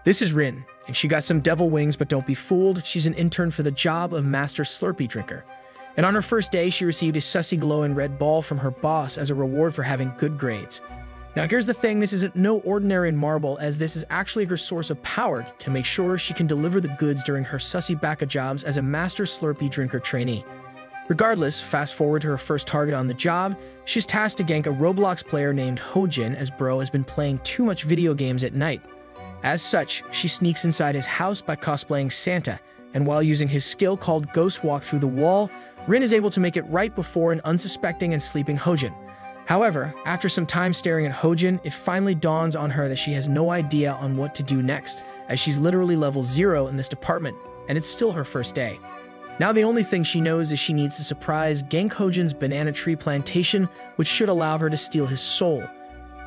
This is Rin, and she got some devil wings, but don't be fooled, she's an intern for the job of Master Slurpee Drinker. And on her first day, she received a sussy glowing red ball from her boss as a reward for having good grades. Now here's the thing, this isn't no ordinary marble, as this is actually her source of power to make sure she can deliver the goods during her sussy backa jobs as a Master Slurpee Drinker trainee. Regardless, fast forward to her first target on the job, she's tasked to gank a Roblox player named Hojin, as bro has been playing too much video games at night. As such, she sneaks inside his house by cosplaying Santa, and while using his skill called Ghost Walk through the wall, Rin is able to make it right before an unsuspecting and sleeping Hojin. However, after some time staring at Hojin, it finally dawns on her that she has no idea on what to do next, as she's literally level 0 in this department, and it's still her first day. Now the only thing she knows is she needs to surprise gank Hojin's banana tree plantation, which should allow her to steal his soul.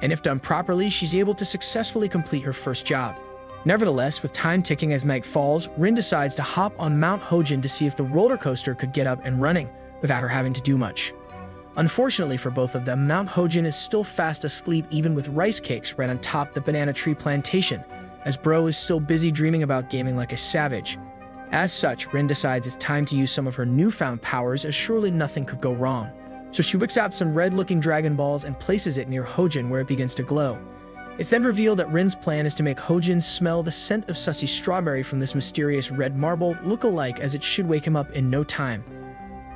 And if done properly, she's able to successfully complete her first job. Nevertheless, with time ticking as night falls, Rin decides to hop on Mount Hojin to see if the roller coaster could get up and running without her having to do much. Unfortunately for both of them, Mount Hojin is still fast asleep even with rice cakes right on top the banana tree plantation, as bro is still busy dreaming about gaming like a savage. As such, Rin decides it's time to use some of her newfound powers, as surely nothing could go wrong. So she whips out some red-looking Dragon Balls and places it near Hojin where it begins to glow. It's then revealed that Rin's plan is to make Hojin smell the scent of sussy strawberry from this mysterious red marble look-alike, as it should wake him up in no time.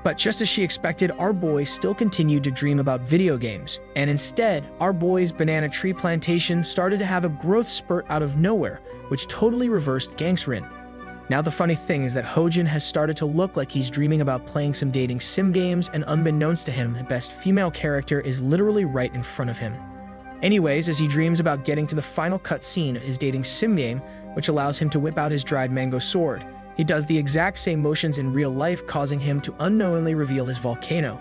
But just as she expected, our boy still continued to dream about video games, and instead, our boy's banana tree plantation started to have a growth spurt out of nowhere, which totally reversed Gank's Rin. Now the funny thing is that Hojin has started to look like he's dreaming about playing some dating sim games, and unbeknownst to him, the best female character is literally right in front of him. Anyways, as he dreams about getting to the final cutscene of his dating sim game, which allows him to whip out his dried mango sword, he does the exact same motions in real life, causing him to unknowingly reveal his volcano.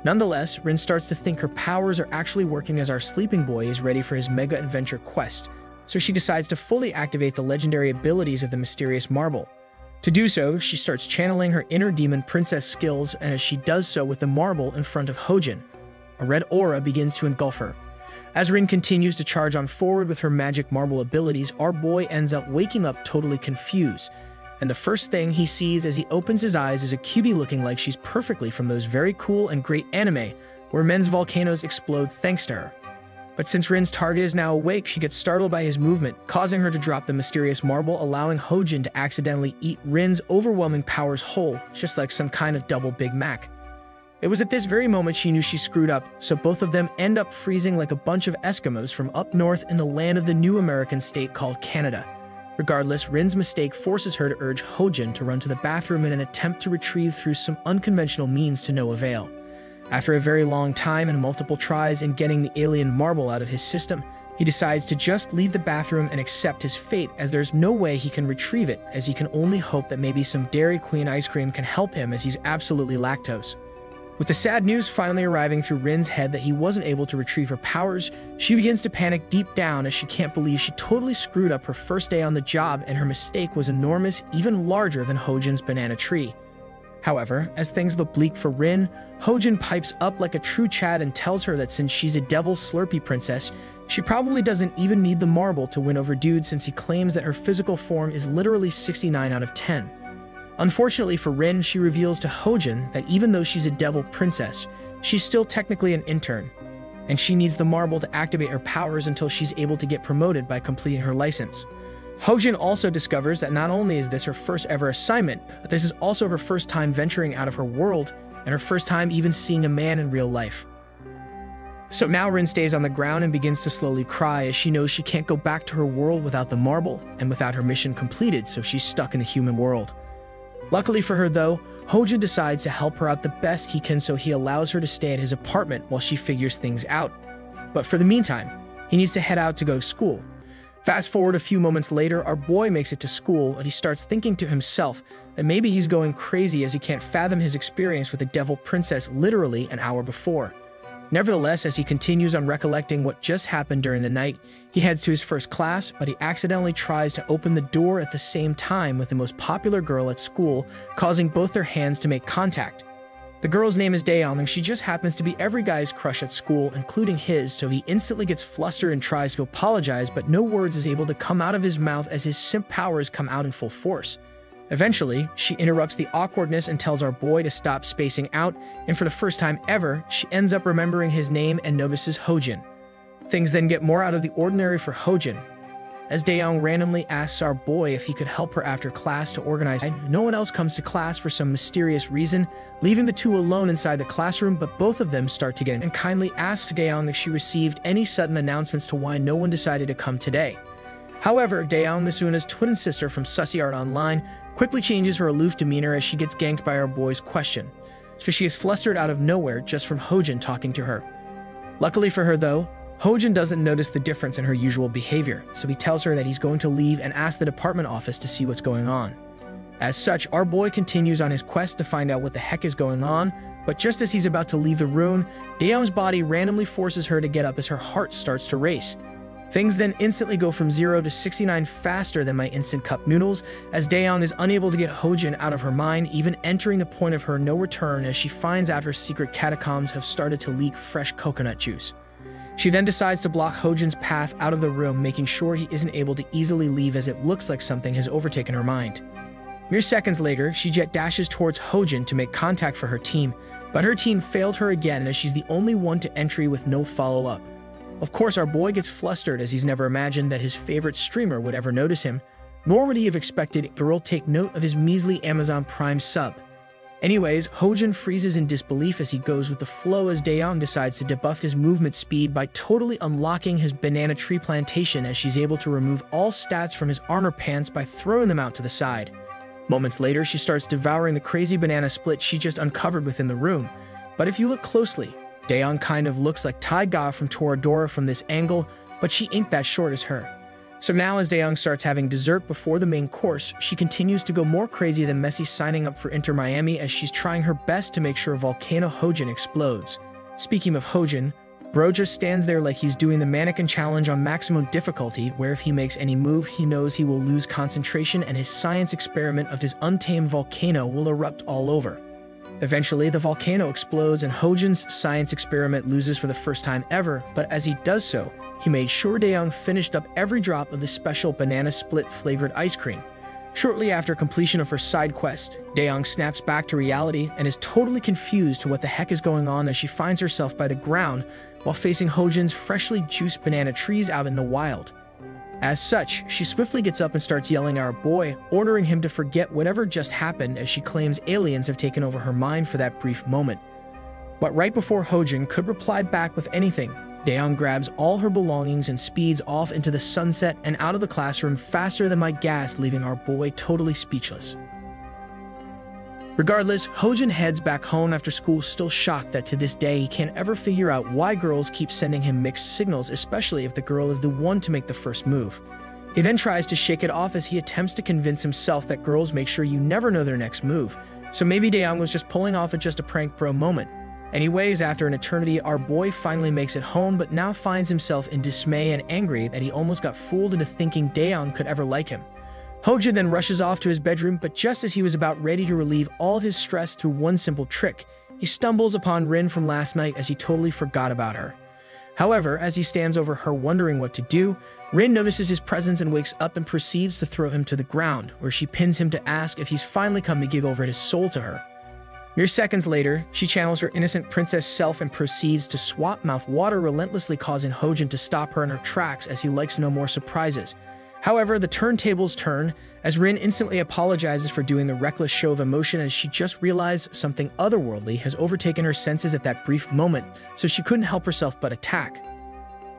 Nonetheless, Rin starts to think her powers are actually working, as our sleeping boy is ready for his mega adventure quest, so she decides to fully activate the legendary abilities of the mysterious marble. To do so, she starts channeling her inner demon princess skills, and as she does so with the marble in front of Hojin, a red aura begins to engulf her. As Rin continues to charge on forward with her magic marble abilities, our boy ends up waking up totally confused, and the first thing he sees as he opens his eyes is a cutie looking like she's perfectly from those very cool and great anime where men's volcanoes explode thanks to her. But since Rin's target is now awake, she gets startled by his movement, causing her to drop the mysterious marble, allowing Hojin to accidentally eat Rin's overwhelming powers whole, just like some kind of double Big Mac. It was at this very moment she knew she screwed up, so both of them end up freezing like a bunch of Eskimos from up north in the land of the new American state called Canada. Regardless, Rin's mistake forces her to urge Hojin to run to the bathroom in an attempt to retrieve through some unconventional means to no avail. After a very long time and multiple tries in getting the alien marble out of his system, he decides to just leave the bathroom and accept his fate, as there's no way he can retrieve it, as he can only hope that maybe some Dairy Queen ice cream can help him, as he's absolutely lactose. With the sad news finally arriving through Rin's head that he wasn't able to retrieve her powers, she begins to panic deep down, as she can't believe she totally screwed up her first day on the job, and her mistake was enormous, even larger than Hojin's banana tree. However, as things look bleak for Rin, Hojin pipes up like a true Chad and tells her that since she's a devil Slurpee princess, she probably doesn't even need the marble to win over dude, since he claims that her physical form is literally 69 out of 10. Unfortunately for Rin, she reveals to Hojin that even though she's a devil princess, she's still technically an intern, and she needs the marble to activate her powers until she's able to get promoted by completing her license. Hojin also discovers that not only is this her first ever assignment, but this is also her first time venturing out of her world, and her first time even seeing a man in real life. So now Rin stays on the ground and begins to slowly cry, as she knows she can't go back to her world without the marble, and without her mission completed, so she's stuck in the human world. Luckily for her though, Hojin decides to help her out the best he can, so he allows her to stay at his apartment while she figures things out. But for the meantime, he needs to head out to go to school. Fast forward a few moments later, our boy makes it to school, and he starts thinking to himself that maybe he's going crazy, as he can't fathom his experience with a devil princess literally an hour before. Nevertheless, as he continues on recollecting what just happened during the night, he heads to his first class, but he accidentally tries to open the door at the same time with the most popular girl at school, causing both their hands to make contact. The girl's name is Daeyoung, and she just happens to be every guy's crush at school, including his, so he instantly gets flustered and tries to apologize, but no words is able to come out of his mouth as his simp powers come out in full force. Eventually, she interrupts the awkwardness and tells our boy to stop spacing out, and for the first time ever, she ends up remembering his name and notices Hojin. Things then get more out of the ordinary for Hojin, as Daeyoung randomly asks our boy if he could help her after class to organize. No one else comes to class for some mysterious reason, leaving the two alone inside the classroom, but both of them start to get in and kindly asks Daeyoung if she received any sudden announcements to why no one decided to come today. However, Daeyoung, Misuna's twin sister from Sussy Art Online, quickly changes her aloof demeanor as she gets ganked by our boy's question, so she is flustered out of nowhere just from Hojin talking to her. Luckily for her though, Hojin doesn't notice the difference in her usual behavior, so he tells her that he's going to leave and ask the department office to see what's going on. As such, our boy continues on his quest to find out what the heck is going on, but just as he's about to leave the room, Daeyoung's body randomly forces her to get up as her heart starts to race. Things then instantly go from 0 to 69 faster than my instant cup noodles, as Daeyoung is unable to get Hojin out of her mind, even entering the point of her no return as she finds out her secret catacombs have started to leak fresh coconut juice. She then decides to block Hojin's path out of the room, making sure he isn't able to easily leave as it looks like something has overtaken her mind. Mere seconds later, she jet dashes towards Hojin to make contact for her team, but her team failed her again as she's the only one to entry with no follow-up. Of course, our boy gets flustered as he's never imagined that his favorite streamer would ever notice him, nor would he have expected a girl take note of his measly Amazon Prime sub. Anyways, Hojin freezes in disbelief as he goes with the flow as Daeyoung decides to debuff his movement speed by totally unlocking his banana tree plantation as she's able to remove all stats from his armor pants by throwing them out to the side. Moments later, she starts devouring the crazy banana split she just uncovered within the room. But if you look closely, Daeyoung kind of looks like Taiga from Toradora from this angle, but she ain't that short as her. So now as Daeyoung starts having dessert before the main course, she continues to go more crazy than Messi signing up for Inter Miami as she's trying her best to make sure Volcano Hojin explodes. Speaking of Hojin, bro just stands there like he's doing the mannequin challenge on maximum difficulty, where if he makes any move, he knows he will lose concentration and his science experiment of his untamed volcano will erupt all over. Eventually, the volcano explodes and Hojin's science experiment loses for the first time ever, but as he does so, he made sure Daeyoung finished up every drop of the special banana split flavored ice cream. Shortly after completion of her side quest, Daeyoung snaps back to reality and is totally confused to what the heck is going on as she finds herself by the ground while facing Hojin's freshly juiced banana trees out in the wild. As such, she swiftly gets up and starts yelling at our boy, ordering him to forget whatever just happened as she claims aliens have taken over her mind for that brief moment. But right before Hojin could reply back with anything, Daeyoung grabs all her belongings and speeds off into the sunset and out of the classroom faster than my gas, leaving our boy totally speechless. Regardless, Hojin heads back home after school, still shocked that to this day he can't ever figure out why girls keep sending him mixed signals, especially if the girl is the one to make the first move. He then tries to shake it off as he attempts to convince himself that girls make sure you never know their next move, so maybe Daeyoung was just pulling off at just a prank bro moment. Anyways, after an eternity, our boy finally makes it home, but now finds himself in dismay and angry that he almost got fooled into thinking Daeyoung could ever like him. Hojin then rushes off to his bedroom, but just as he was about ready to relieve all of his stress through one simple trick, he stumbles upon Rin from last night as he totally forgot about her. However, as he stands over her wondering what to do, Rin notices his presence and wakes up and proceeds to throw him to the ground, where she pins him to ask if he's finally come to give over his soul to her. Mere seconds later, she channels her innocent princess self and proceeds to swap mouth water, relentlessly causing Hojin to stop her in her tracks as he likes no more surprises. However, the turntables turn as Rin instantly apologizes for doing the reckless show of emotion as she just realized something otherworldly has overtaken her senses at that brief moment, so she couldn't help herself but attack.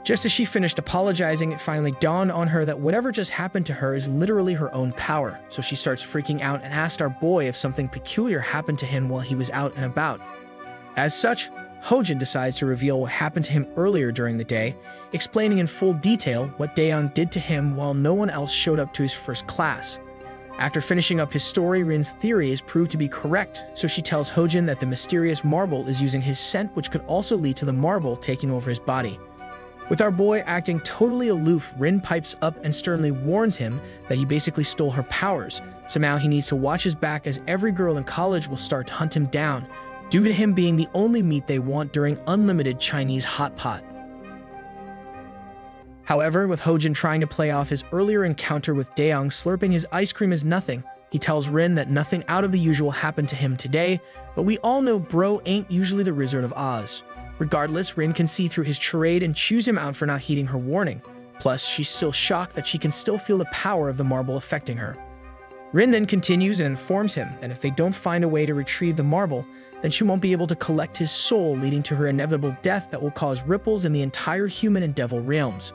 Just as she finished apologizing, it finally dawned on her that whatever just happened to her is literally her own power, so she starts freaking out and asked our boy if something peculiar happened to him while he was out and about. As such, Hojin decides to reveal what happened to him earlier during the day, explaining in full detail what Daeyoung did to him while no one else showed up to his first class. After finishing up his story, Rin's theory is proved to be correct, so she tells Hojin that the mysterious marble is using his scent, which could also lead to the marble taking over his body. With our boy acting totally aloof, Rin pipes up and sternly warns him that he basically stole her powers, so now he needs to watch his back as every girl in college will start to hunt him down. due to him being the only meat they want during unlimited Chinese hot pot. However, with Hojin trying to play off his earlier encounter with Daeyoung slurping his ice cream as nothing, he tells Rin that nothing out of the usual happened to him today, but we all know bro ain't usually the Wizard of Oz. Regardless, Rin can see through his charade and chews him out for not heeding her warning. Plus, she's still shocked that she can still feel the power of the marble affecting her. Rin then continues and informs him that if they don't find a way to retrieve the marble, then she won't be able to collect his soul, leading to her inevitable death that will cause ripples in the entire human and devil realms.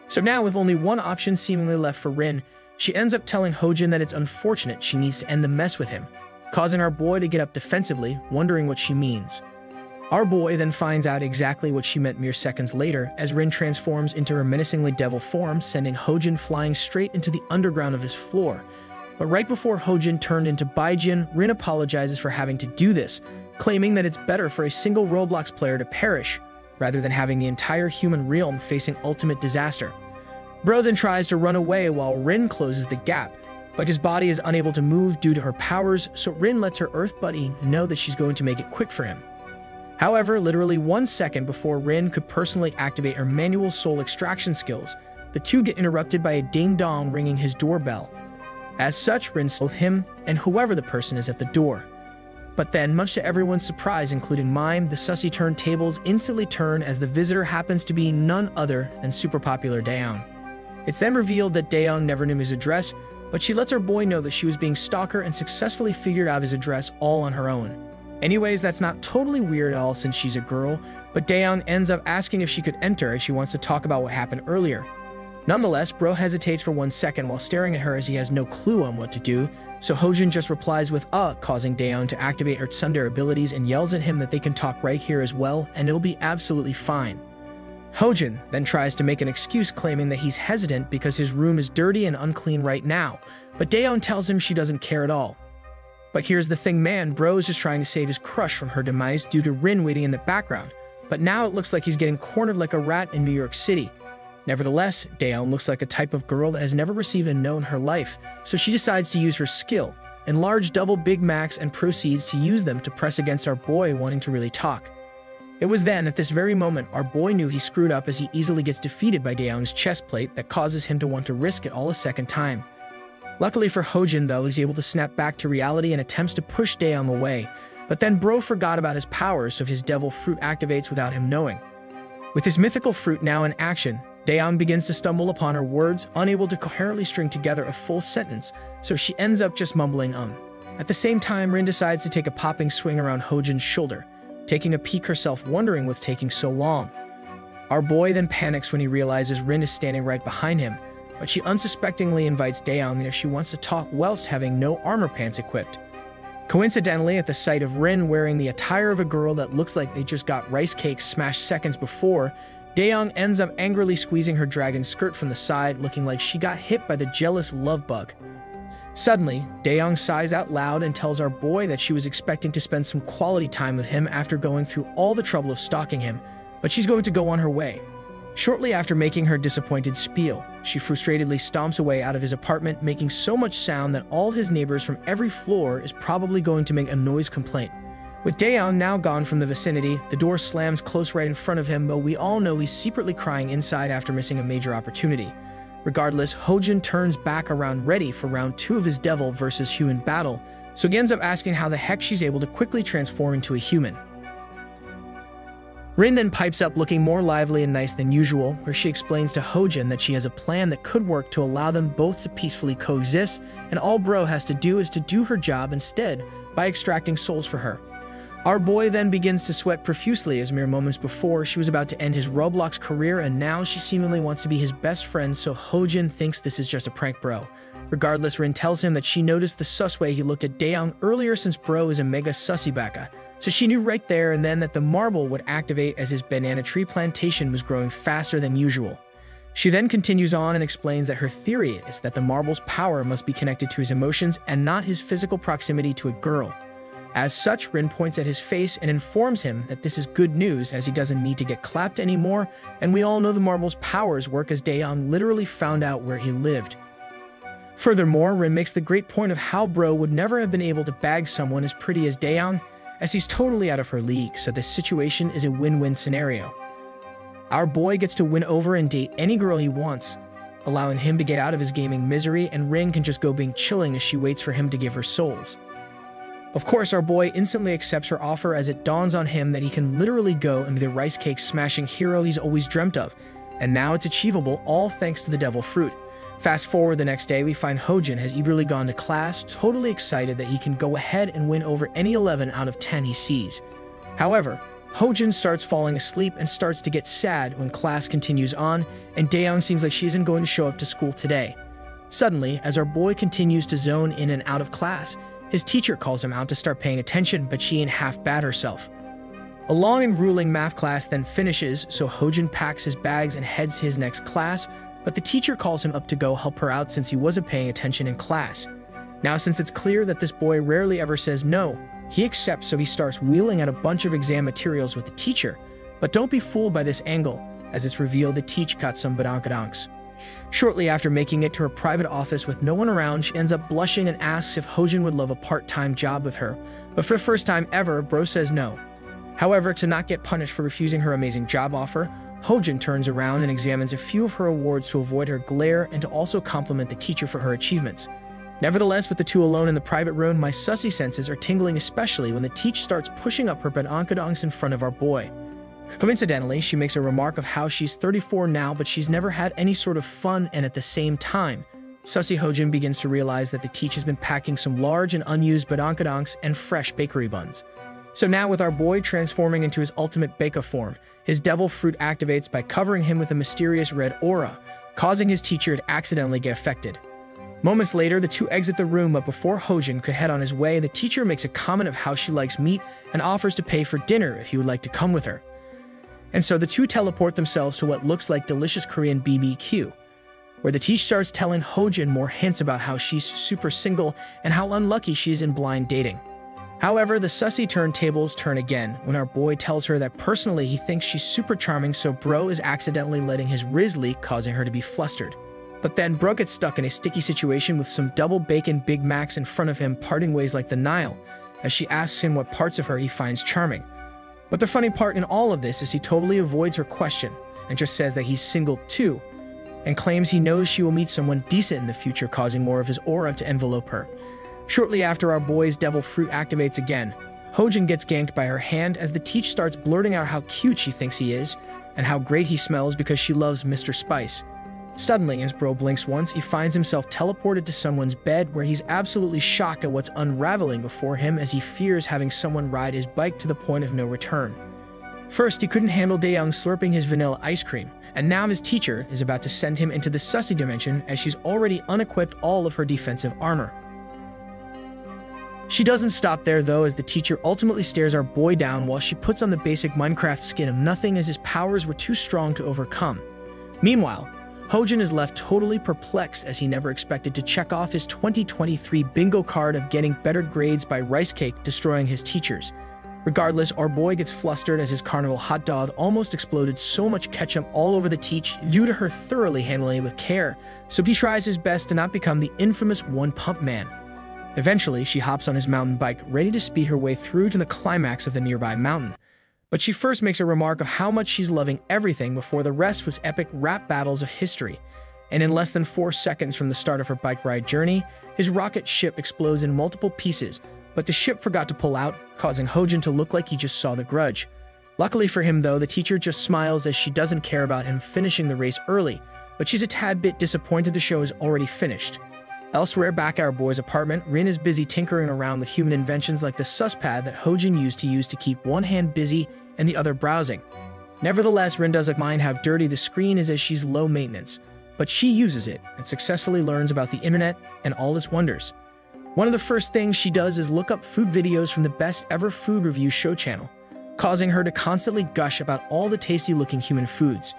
So now, with only one option seemingly left for Rin, she ends up telling Hojin that it's unfortunate she needs to end the mess with him, causing our boy to get up defensively, wondering what she means. Our boy then finds out exactly what she meant mere seconds later, as Rin transforms into her menacingly devil form, sending Hojin flying straight into the underground of his floor. But right before Hojin turned into Baijin, Rin apologizes for having to do this, claiming that it's better for a single Roblox player to perish, rather than having the entire human realm facing ultimate disaster. Bro then tries to run away while Rin closes the gap, but his body is unable to move due to her powers, so Rin lets her Earth buddy know that she's going to make it quick for him. However, literally 1 second before Rin could personally activate her manual soul extraction skills, the two get interrupted by a ding-dong ringing his doorbell. As such, Rin both him and whoever the person is at the door. But then, much to everyone's surprise, including mine, the sussy turntables instantly turn as the visitor happens to be none other than super popular Daeyoung. It's then revealed that Daeyoung never knew his address, but she lets her boy know that she was being stalked and successfully figured out his address all on her own. Anyways, that's not totally weird at all since she's a girl, but Daeyoung ends up asking if she could enter as she wants to talk about what happened earlier. Nonetheless, Bro hesitates for 1 second while staring at her as he has no clue on what to do, so Hojin just replies with causing Daeyoung to activate her tsundere abilities and yells at him that they can talk right here as well and it'll be absolutely fine. Hojin then tries to make an excuse claiming that he's hesitant because his room is dirty and unclean right now, but Daeyoung tells him she doesn't care at all. But here's the thing, man, Bro is just trying to save his crush from her demise due to Rin waiting in the background, but now it looks like he's getting cornered like a rat in New York City. Nevertheless, Daeyoung looks like a type of girl that has never received a no in her life, so she decides to use her skill, enlarge double Big Macs, and proceeds to use them to press against our boy wanting to really talk. It was then, at this very moment, our boy knew he screwed up as he easily gets defeated by Daeyoung's chest plate that causes him to want to risk it all a second time. Luckily for Hojin, though, he's able to snap back to reality and attempts to push Daeyoung away, but then Bro forgot about his powers, so his devil fruit activates without him knowing. With his mythical fruit now in action, Daeyoung begins to stumble upon her words, unable to coherently string together a full sentence, so she ends up just mumbling At the same time, Rin decides to take a popping swing around Hojin's shoulder, taking a peek herself, wondering what's taking so long. Our boy then panics when he realizes Rin is standing right behind him, but she unsuspectingly invites Daeyoung if she wants to talk whilst having no armor pants equipped. Coincidentally, at the sight of Rin wearing the attire of a girl that looks like they just got rice cakes smashed seconds before, Daeyoung ends up angrily squeezing her dragon skirt from the side, looking like she got hit by the jealous love bug. Suddenly, Daeyoung sighs out loud and tells our boy that she was expecting to spend some quality time with him after going through all the trouble of stalking him, but she's going to go on her way. Shortly after making her disappointed spiel, she frustratedly stomps away out of his apartment, making so much sound that all his neighbors from every floor is probably going to make a noise complaint. With Daeyoung now gone from the vicinity, the door slams close right in front of him, but we all know he's secretly crying inside after missing a major opportunity. Regardless, Hojin turns back around ready for round 2 of his devil versus human battle, so he ends up asking how the heck she's able to quickly transform into a human. Rin then pipes up looking more lively and nice than usual, where she explains to Hojin that she has a plan that could work to allow them both to peacefully coexist, and all Bro has to do is to do her job instead by extracting souls for her. Our boy then begins to sweat profusely as mere moments before she was about to end his Roblox career, and now she seemingly wants to be his best friend, so Hojin thinks this is just a prank Bro. Regardless, Rin tells him that she noticed the sus way he looked at Daeyoung earlier since Bro is a mega sussy baka, so she knew right there and then that the marble would activate as his banana tree plantation was growing faster than usual. She then continues on and explains that her theory is that the marble's power must be connected to his emotions and not his physical proximity to a girl. As such, Rin points at his face and informs him that this is good news as he doesn't need to get clapped anymore, and we all know the marble's powers work as Daeyoung literally found out where he lived. Furthermore, Rin makes the great point of how Bro would never have been able to bag someone as pretty as Daeyoung, as he's totally out of her league, so this situation is a win-win scenario. Our boy gets to win over and date any girl he wants, allowing him to get out of his gaming misery, and Rin can just go being chilling as she waits for him to give her souls. Of course, our boy instantly accepts her offer as it dawns on him that he can literally go and be the rice cake smashing hero he's always dreamt of, and now it's achievable all thanks to the devil fruit. Fast forward the next day, we find Hojin has eagerly gone to class, totally excited that he can go ahead and win over any 11 out of 10 he sees. However, Hojin starts falling asleep and starts to get sad when class continues on, and Daeyoung seems like she isn't going to show up to school today. Suddenly, as our boy continues to zone in and out of class, his teacher calls him out to start paying attention, but she ain't half bad herself. A long and grueling math class then finishes, so Hojin packs his bags and heads to his next class, but the teacher calls him up to go help her out since he wasn't paying attention in class. Now, since it's clear that this boy rarely ever says no, he accepts, so he starts wheeling out a bunch of exam materials with the teacher. But don't be fooled by this angle, as it's revealed the teacher got some badonkadonks. Shortly after making it to her private office with no one around, she ends up blushing and asks if Hojin would love a part-time job with her. But for the first time ever, bro says no. However, to not get punished for refusing her amazing job offer, Hojin turns around and examines a few of her awards to avoid her glare and to also compliment the teacher for her achievements. Nevertheless, with the two alone in the private room, my sussy senses are tingling, especially when the teacher starts pushing up her badonkadonks in front of our boy. Coincidentally, she makes a remark of how she's 34 now, but she's never had any sort of fun, and at the same time, sussy Hojin begins to realize that the teacher's been packing some large and unused badonkadonks and fresh bakery buns. So now, with our boy transforming into his ultimate Beka form, his devil fruit activates by covering him with a mysterious red aura, causing his teacher to accidentally get affected. Moments later, the two exit the room, but before Hojin could head on his way, the teacher makes a comment of how she likes meat and offers to pay for dinner if he would like to come with her. And so the two teleport themselves to what looks like delicious Korean BBQ, where the teacher starts telling Hojin more hints about how she's super single and how unlucky she is in blind dating. However, the sussy turntables turn again when our boy tells her that personally he thinks she's super charming, so bro is accidentally letting his riz leak, causing her to be flustered. But then bro gets stuck in a sticky situation with some double bacon Big Macs in front of him, parting ways like the Nile, as she asks him what parts of her he finds charming. But the funny part in all of this is he totally avoids her question and just says that he's single too, and claims he knows she will meet someone decent in the future, causing more of his aura to envelope her. Shortly after our boy's devil fruit activates again, Hojin gets ganked by her hand as the teacher starts blurting out how cute she thinks he is and how great he smells because she loves Mr. Spice. Suddenly, as bro blinks once, he finds himself teleported to someone's bed where he's absolutely shocked at what's unraveling before him, as he fears having someone ride his bike to the point of no return. First, he couldn't handle Daeyoung slurping his vanilla ice cream, and now his teacher is about to send him into the sussy dimension as she's already unequipped all of her defensive armor. She doesn't stop there though, as the teacher ultimately stares our boy down while she puts on the basic Minecraft skin of nothing, as his powers were too strong to overcome. Meanwhile, Hojin is left totally perplexed as he never expected to check off his 2023 bingo card of getting better grades by rice cake destroying his teachers. Regardless, our boy gets flustered as his carnival hot dog almost exploded, so much ketchup all over the teach due to her thoroughly handling it with care, so he tries his best to not become the infamous one-pump man. Eventually, she hops on his mountain bike, ready to speed her way through to the climax of the nearby mountain. But she first makes a remark of how much she's loving everything before the rest was epic rap battles of history. And in less than 4 seconds from the start of her bike ride journey, his rocket ship explodes in multiple pieces, but the ship forgot to pull out, causing Hojin to look like he just saw the grudge. Luckily for him though, the teacher just smiles as she doesn't care about him finishing the race early, but she's a tad bit disappointed the show is already finished. Elsewhere, back at our boy's apartment, Rin is busy tinkering around with human inventions like the suspad that Hojin used to keep one hand busy and the other browsing. Nevertheless, Rin doesn't mind how dirty the screen is as she's low maintenance, but she uses it and successfully learns about the internet and all its wonders. One of the first things she does is look up food videos from the best ever food review show channel, causing her to constantly gush about all the tasty looking human foods.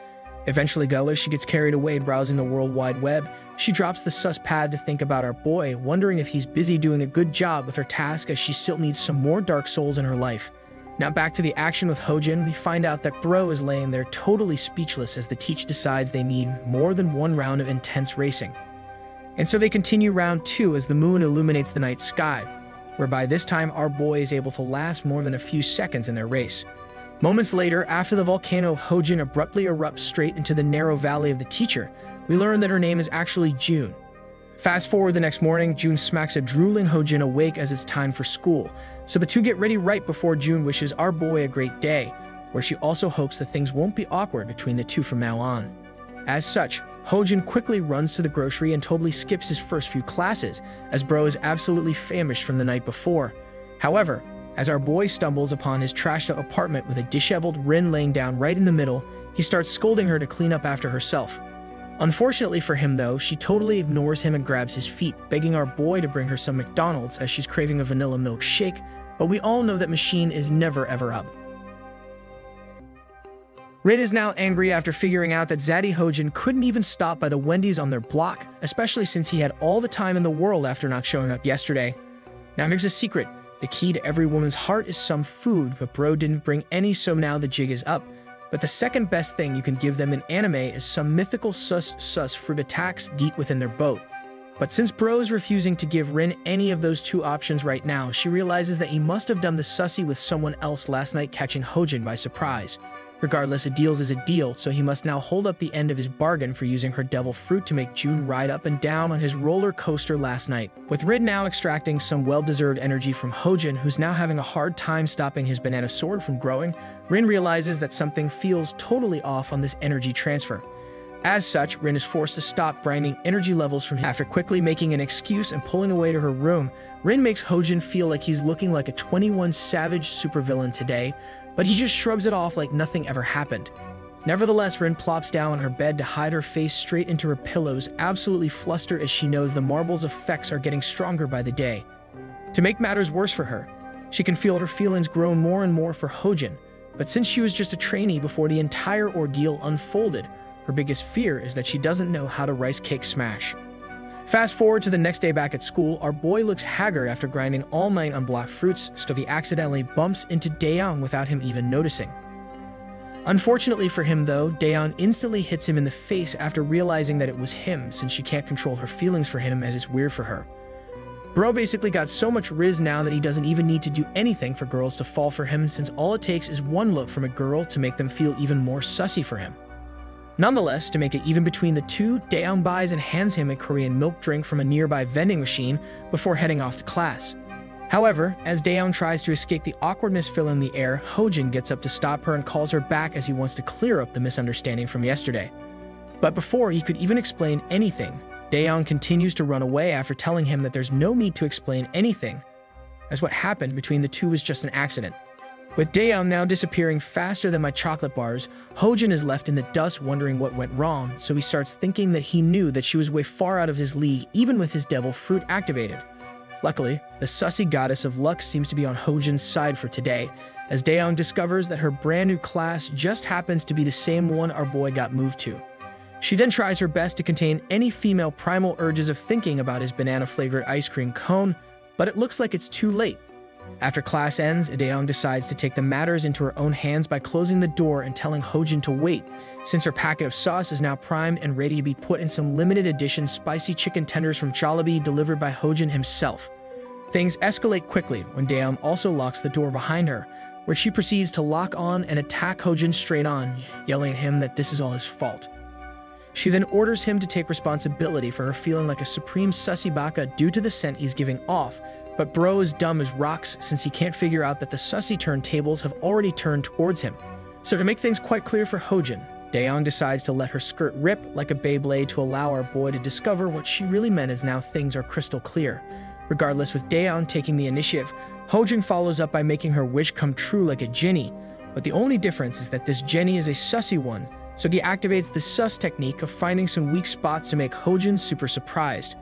Eventually, as she gets carried away browsing the World Wide Web, she drops the sus pad to think about our boy, wondering if he's busy doing a good job with her task as she still needs some more Dark Souls in her life. Now back to the action with Hojin, we find out that bro is laying there totally speechless as the teacher decides they need more than one round of intense racing. And so they continue round 2 as the moon illuminates the night sky. whereby this time our boy is able to last more than a few seconds in their race. Moments later, after the volcano of Hojin abruptly erupts straight into the narrow valley of the teacher, we learn that her name is actually June. Fast forward the next morning, June smacks a drooling Hojin awake as it's time for school, so the two get ready right before June wishes our boy a great day, where she also hopes that things won't be awkward between the two from now on. As such, Hojin quickly runs to the grocery and totally skips his first few classes, as bro is absolutely famished from the night before. However, as our boy stumbles upon his trashed-up apartment with a disheveled Rin laying down right in the middle, he starts scolding her to clean up after herself. Unfortunately for him though, she totally ignores him and grabs his feet, begging our boy to bring her some McDonald's as she's craving a vanilla milkshake, but we all know that machine is never ever up. Rin is now angry after figuring out that Zaddy Hojin couldn't even stop by the Wendy's on their block, especially since he had all the time in the world after not showing up yesterday. Now here's a secret. The key to every woman's heart is some food, but bro didn't bring any, so now the jig is up. But the second best thing you can give them in anime is some mythical sus fruit attacks deep within their boat. But since bro is refusing to give Rin any of those two options right now, she realizes that he must have done the sussy with someone else last night, catching Hojin by surprise. Regardless, a deal is a deal, so he must now hold up the end of his bargain for using her devil fruit to make June ride up and down on his roller coaster last night. With Rin now extracting some well-deserved energy from Hojin, who's now having a hard time stopping his banana sword from growing, Rin realizes that something feels totally off on this energy transfer. As such, Rin is forced to stop grinding energy levels from him. After quickly making an excuse and pulling away to her room, Rin makes Hojin feel like he's looking like a 21 Savage supervillain today, but he just shrugs it off like nothing ever happened. Nevertheless, Rin plops down on her bed to hide her face straight into her pillows, absolutely flustered as she knows the marble's effects are getting stronger by the day. To make matters worse for her, she can feel her feelings grow more and more for Hojin, but since she was just a trainee before the entire ordeal unfolded, her biggest fear is that she doesn't know how to rice cake smash. Fast forward to the next day back at school, our boy looks haggard after grinding all night on black fruits, so he accidentally bumps into Daeyoung without him even noticing. Unfortunately for him though, Daeyoung instantly hits him in the face after realizing that it was him, since she can't control her feelings for him as it's weird for her. Bro basically got so much riz now that he doesn't even need to do anything for girls to fall for him, since all it takes is one look from a girl to make them feel even more sussy for him. Nonetheless, to make it even between the two, Daeyoung buys and hands him a Korean milk drink from a nearby vending machine before heading off to class. However, as Daeyoung tries to escape the awkwardness filling the air, Hojin gets up to stop her and calls her back as he wants to clear up the misunderstanding from yesterday. But before he could even explain anything, Daeyoung continues to run away after telling him that there's no need to explain anything, as what happened between the two was just an accident. With Daeyoung now disappearing faster than my chocolate bars, Hojin is left in the dust wondering what went wrong, so he starts thinking that he knew that she was way far out of his league even with his devil fruit activated. Luckily, the sussy goddess of luck seems to be on Hojin's side for today, as Daeyoung discovers that her brand new class just happens to be the same one our boy got moved to. She then tries her best to contain any female primal urges of thinking about his banana-flavored ice cream cone, but it looks like it's too late. After class ends, Daeyoung decides to take the matters into her own hands by closing the door and telling Hojin to wait, since her packet of sauce is now primed and ready to be put in some limited edition spicy chicken tenders from Jollibee delivered by Hojin himself. Things escalate quickly when Daeyoung also locks the door behind her, where she proceeds to lock on and attack Hojin straight on, yelling at him that this is all his fault. She then orders him to take responsibility for her feeling like a supreme sussy baka due to the scent he's giving off, but bro is dumb as rocks since he can't figure out that the sussy turntables have already turned towards him. So to make things quite clear for Hojin, Daeyoung decides to let her skirt rip like a Beyblade to allow our boy to discover what she really meant, as now things are crystal clear. Regardless, with Daeyoung taking the initiative, Hojin follows up by making her wish come true like a genie, but the only difference is that this genie is a sussy one, so he activates the sus technique of finding some weak spots to make Hojin super surprised.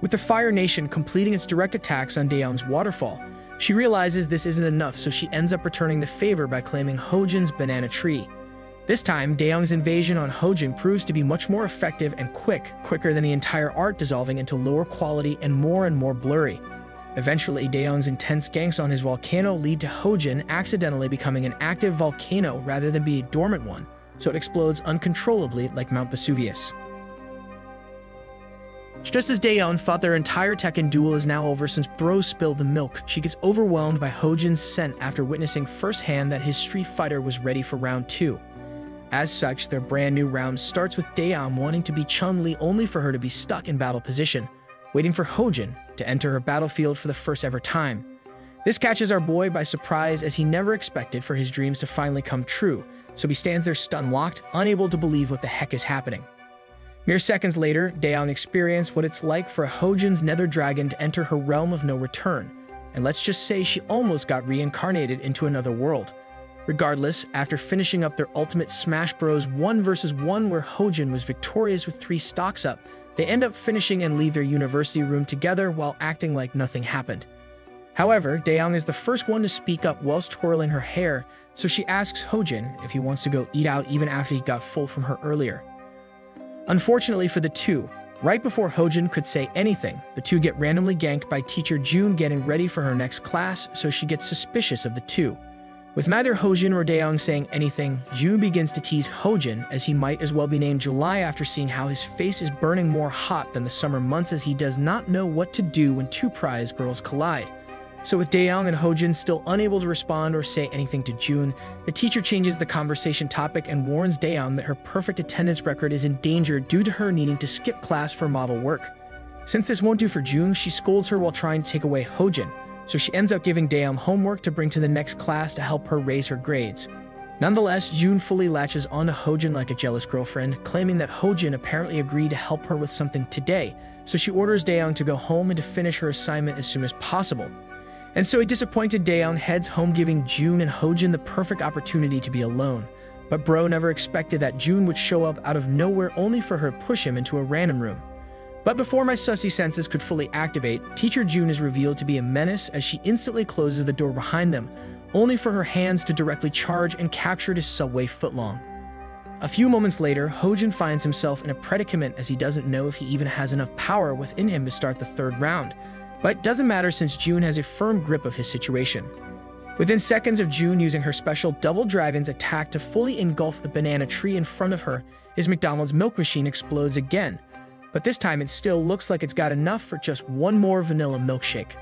With the Fire Nation completing its direct attacks on Daeyoung's waterfall, she realizes this isn't enough, so she ends up returning the favor by claiming Hojin's banana tree. This time, Daeyoung's invasion on Hojin proves to be much more effective and quicker than the entire art, dissolving into lower quality and more blurry. Eventually, Daeyoung's intense ganks on his volcano lead to Hojin accidentally becoming an active volcano rather than be a dormant one, so it explodes uncontrollably like Mount Vesuvius. Just as Daeyeon thought their entire Tekken duel is now over since Bro spilled the milk, she gets overwhelmed by Hojin's scent after witnessing firsthand that his Street Fighter was ready for round 2. As such, their brand new round starts with Daeyeon wanting to be Chun-Li only for her to be stuck in battle position, waiting for Hojin to enter her battlefield for the first ever time. This catches our boy by surprise as he never expected for his dreams to finally come true, so he stands there stun-locked, unable to believe what the heck is happening. Mere seconds later, Daeyeon experienced what it's like for Hojin's nether dragon to enter her realm of no return, and let's just say she almost got reincarnated into another world. Regardless, after finishing up their ultimate Smash Bros. 1 vs 1 where Hojin was victorious with 3 stocks up, they end up finishing and leave their university room together while acting like nothing happened. However, Daeyeon is the first one to speak up whilst twirling her hair, so she asks Hojin if he wants to go eat out even after he got full from her earlier. Unfortunately for the two, right before Hojin could say anything, the two get randomly ganked by teacher June getting ready for her next class, so she gets suspicious of the two. With neither Hojin or Daeyeon saying anything, June begins to tease Hojin as he might as well be named July after seeing how his face is burning more hot than the summer months as he does not know what to do when two prize girls collide. So with Daeyeon and Hojin still unable to respond or say anything to June, the teacher changes the conversation topic and warns Daeyeon that her perfect attendance record is in danger due to her needing to skip class for model work. Since this won't do for June, she scolds her while trying to take away Hojin, so she ends up giving Daeyeon homework to bring to the next class to help her raise her grades. Nonetheless, June fully latches onto Hojin like a jealous girlfriend, claiming that Hojin apparently agreed to help her with something today, so she orders Daeyeon to go home and to finish her assignment as soon as possible. And so a disappointed Daeyeon heads home, giving June and Hojin the perfect opportunity to be alone. But Bro never expected that June would show up out of nowhere only for her to push him into a random room. But before my sussy senses could fully activate, teacher June is revealed to be a menace as she instantly closes the door behind them, only for her hands to directly charge and capture his subway footlong. A few moments later, Hojin finds himself in a predicament as he doesn't know if he even has enough power within him to start the third round. But it doesn't matter since June has a firm grip of his situation. Within seconds of June using her special Double Dragon's attack to fully engulf the banana tree in front of her, his McDonald's milk machine explodes again. But this time it still looks like it's got enough for just one more vanilla milkshake.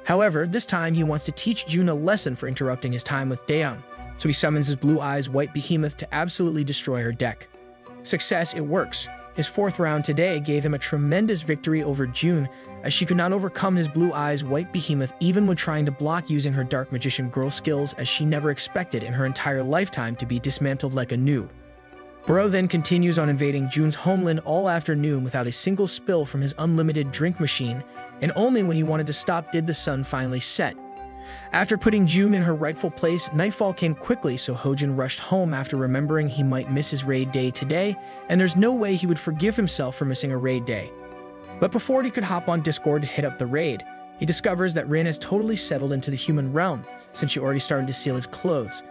However, this time he wants to teach June a lesson for interrupting his time with Daeyeon, so he summons his Blue Eyes White Behemoth to absolutely destroy her deck. Success, it works. His fourth round today gave him a tremendous victory over June, as she could not overcome his Blue Eyes White Behemoth even when trying to block using her Dark Magician Girl skills, as she never expected in her entire lifetime to be dismantled like a noob. Bro then continues on invading June's homeland all afternoon without a single spill from his unlimited drink machine, and only when he wanted to stop did the sun finally set. After putting June in her rightful place, nightfall came quickly, so Hojin rushed home after remembering he might miss his raid day today, and there's no way he would forgive himself for missing a raid day. But before he could hop on Discord to hit up the raid, he discovers that Rin has totally settled into the human realm, since she already started to steal his clothes.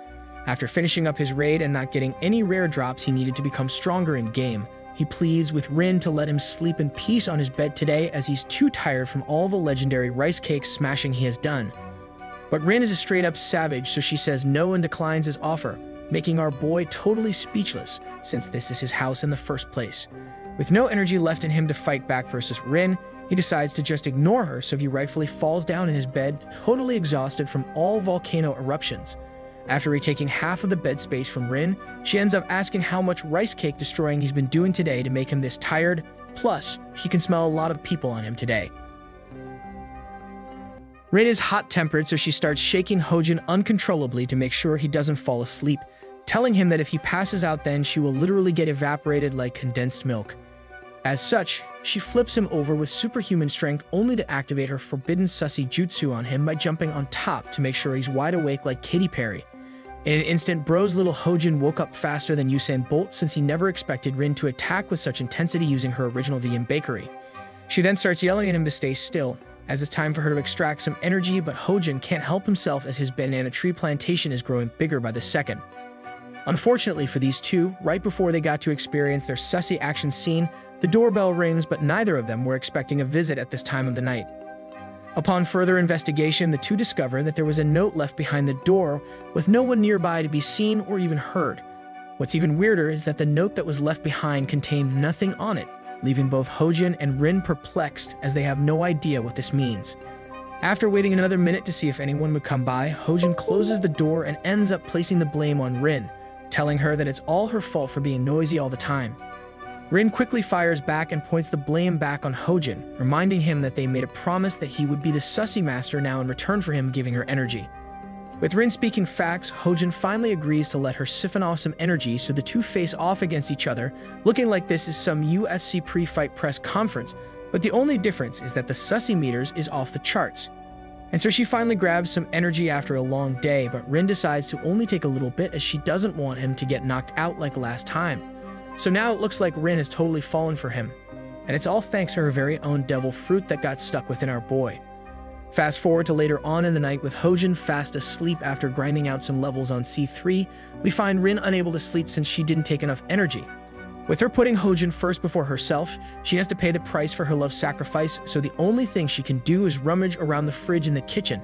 After finishing up his raid and not getting any rare drops he needed to become stronger in-game, he pleads with Rin to let him sleep in peace on his bed today as he's too tired from all the legendary rice cake smashing he has done. But Rin is a straight-up savage, so she says no and declines his offer, making our boy totally speechless, since this is his house in the first place. With no energy left in him to fight back versus Rin, he decides to just ignore her, so he rightfully falls down in his bed, totally exhausted from all volcano eruptions. After retaking half of the bed space from Rin, she ends up asking how much rice cake destroying he's been doing today to make him this tired, plus, she can smell a lot of people on him today. Rin is hot-tempered, so she starts shaking Hojin uncontrollably to make sure he doesn't fall asleep, telling him that if he passes out then she will literally get evaporated like condensed milk. As such, she flips him over with superhuman strength only to activate her forbidden sussy jutsu on him by jumping on top to make sure he's wide awake like Katy Perry. In an instant, Bro's little Hojin woke up faster than Usain Bolt since he never expected Rin to attack with such intensity using her original vegan bakery. She then starts yelling at him to stay still, as it's time for her to extract some energy, but Hojin can't help himself as his banana tree plantation is growing bigger by the second. Unfortunately for these two, right before they got to experience their sussy action scene, the doorbell rings, but neither of them were expecting a visit at this time of the night. Upon further investigation, the two discover that there was a note left behind the door with no one nearby to be seen or even heard. What's even weirder is that the note that was left behind contained nothing on it, leaving both Hojin and Rin perplexed as they have no idea what this means. After waiting another minute to see if anyone would come by, Hojin closes the door and ends up placing the blame on Rin, telling her that it's all her fault for being noisy all the time. Rin quickly fires back and points the blame back on Hojin, reminding him that they made a promise that he would be the sussy master now in return for him giving her energy. With Rin speaking facts, Hojin finally agrees to let her siphon off some energy, so the two face off against each other, looking like this is some UFC pre-fight press conference, but the only difference is that the sussy meters is off the charts. And so she finally grabs some energy after a long day, but Rin decides to only take a little bit as she doesn't want him to get knocked out like last time. So now it looks like Rin has totally fallen for him, and it's all thanks to her very own devil fruit that got stuck within our boy. Fast forward to later on in the night with Hojin fast asleep after grinding out some levels on C3, we find Rin unable to sleep since she didn't take enough energy. With her putting Hojin first before herself, she has to pay the price for her love sacrifice, so the only thing she can do is rummage around the fridge in the kitchen.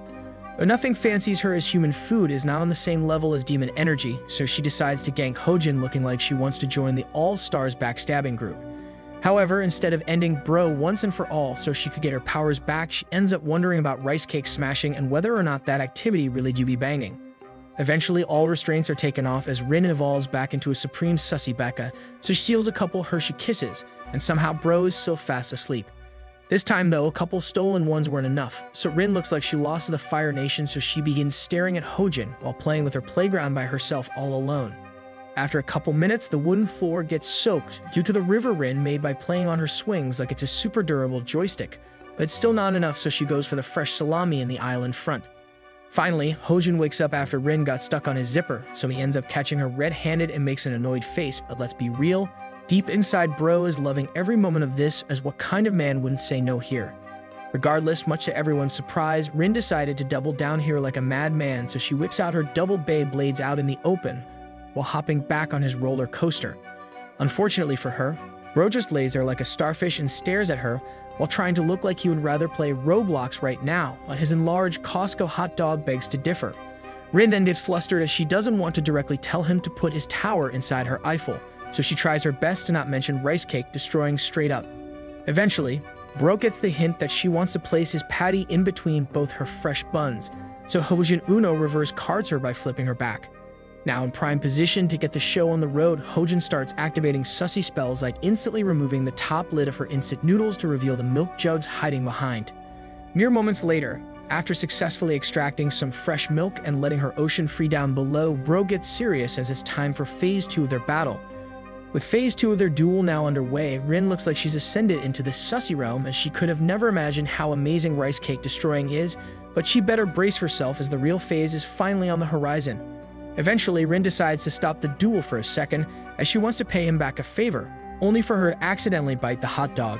Though nothing fancies her as human food is not on the same level as demon energy, so she decides to gank Hojin looking like she wants to join the All-Stars backstabbing group. However, instead of ending Bro once and for all so she could get her powers back, she ends up wondering about rice cake smashing and whether or not that activity really do be banging. Eventually, all restraints are taken off as Rin evolves back into a supreme sussy Becca, so she steals a couple Hershey kisses, and somehow Bro is still fast asleep. This time though, a couple stolen ones weren't enough, so Rin looks like she lost to the Fire Nation, so she begins staring at Hojin while playing with her playground by herself all alone. After a couple minutes, the wooden floor gets soaked due to the river Rin made by playing on her swings like it's a super durable joystick, but it's still not enough, so she goes for the fresh salami in the aisle in front. Finally, Hojin wakes up after Rin got stuck on his zipper, so he ends up catching her red-handed and makes an annoyed face, but let's be real, deep inside Bro is loving every moment of this, as what kind of man wouldn't say no here? Regardless, much to everyone's surprise, Rin decided to double down here like a madman, so she whips out her double bay blades out in the open, while hopping back on his roller coaster. Unfortunately for her, Bro just lays there like a starfish and stares at her, while trying to look like he would rather play Roblox right now, but his enlarged Costco hot dog begs to differ. Rin then gets flustered as she doesn't want to directly tell him to put his tower inside her Eiffel, so she tries her best to not mention rice cake, destroying straight up. Eventually, Bro gets the hint that she wants to place his patty in between both her fresh buns, so Hojin Uno reverse cards her by flipping her back. Now in prime position to get the show on the road, Hojin starts activating sussy spells like instantly removing the top lid of her instant noodles to reveal the milk jugs hiding behind. Mere moments later, after successfully extracting some fresh milk and letting her ocean free down below, Bro gets serious as it's time for Phase 2 of their battle. With Phase 2 of their duel now underway, Rin looks like she's ascended into the sussy realm, as she could have never imagined how amazing rice cake destroying is, but she better brace herself as the real phase is finally on the horizon. Eventually, Rin decides to stop the duel for a second, as she wants to pay him back a favor, only for her to accidentally bite the hot dog.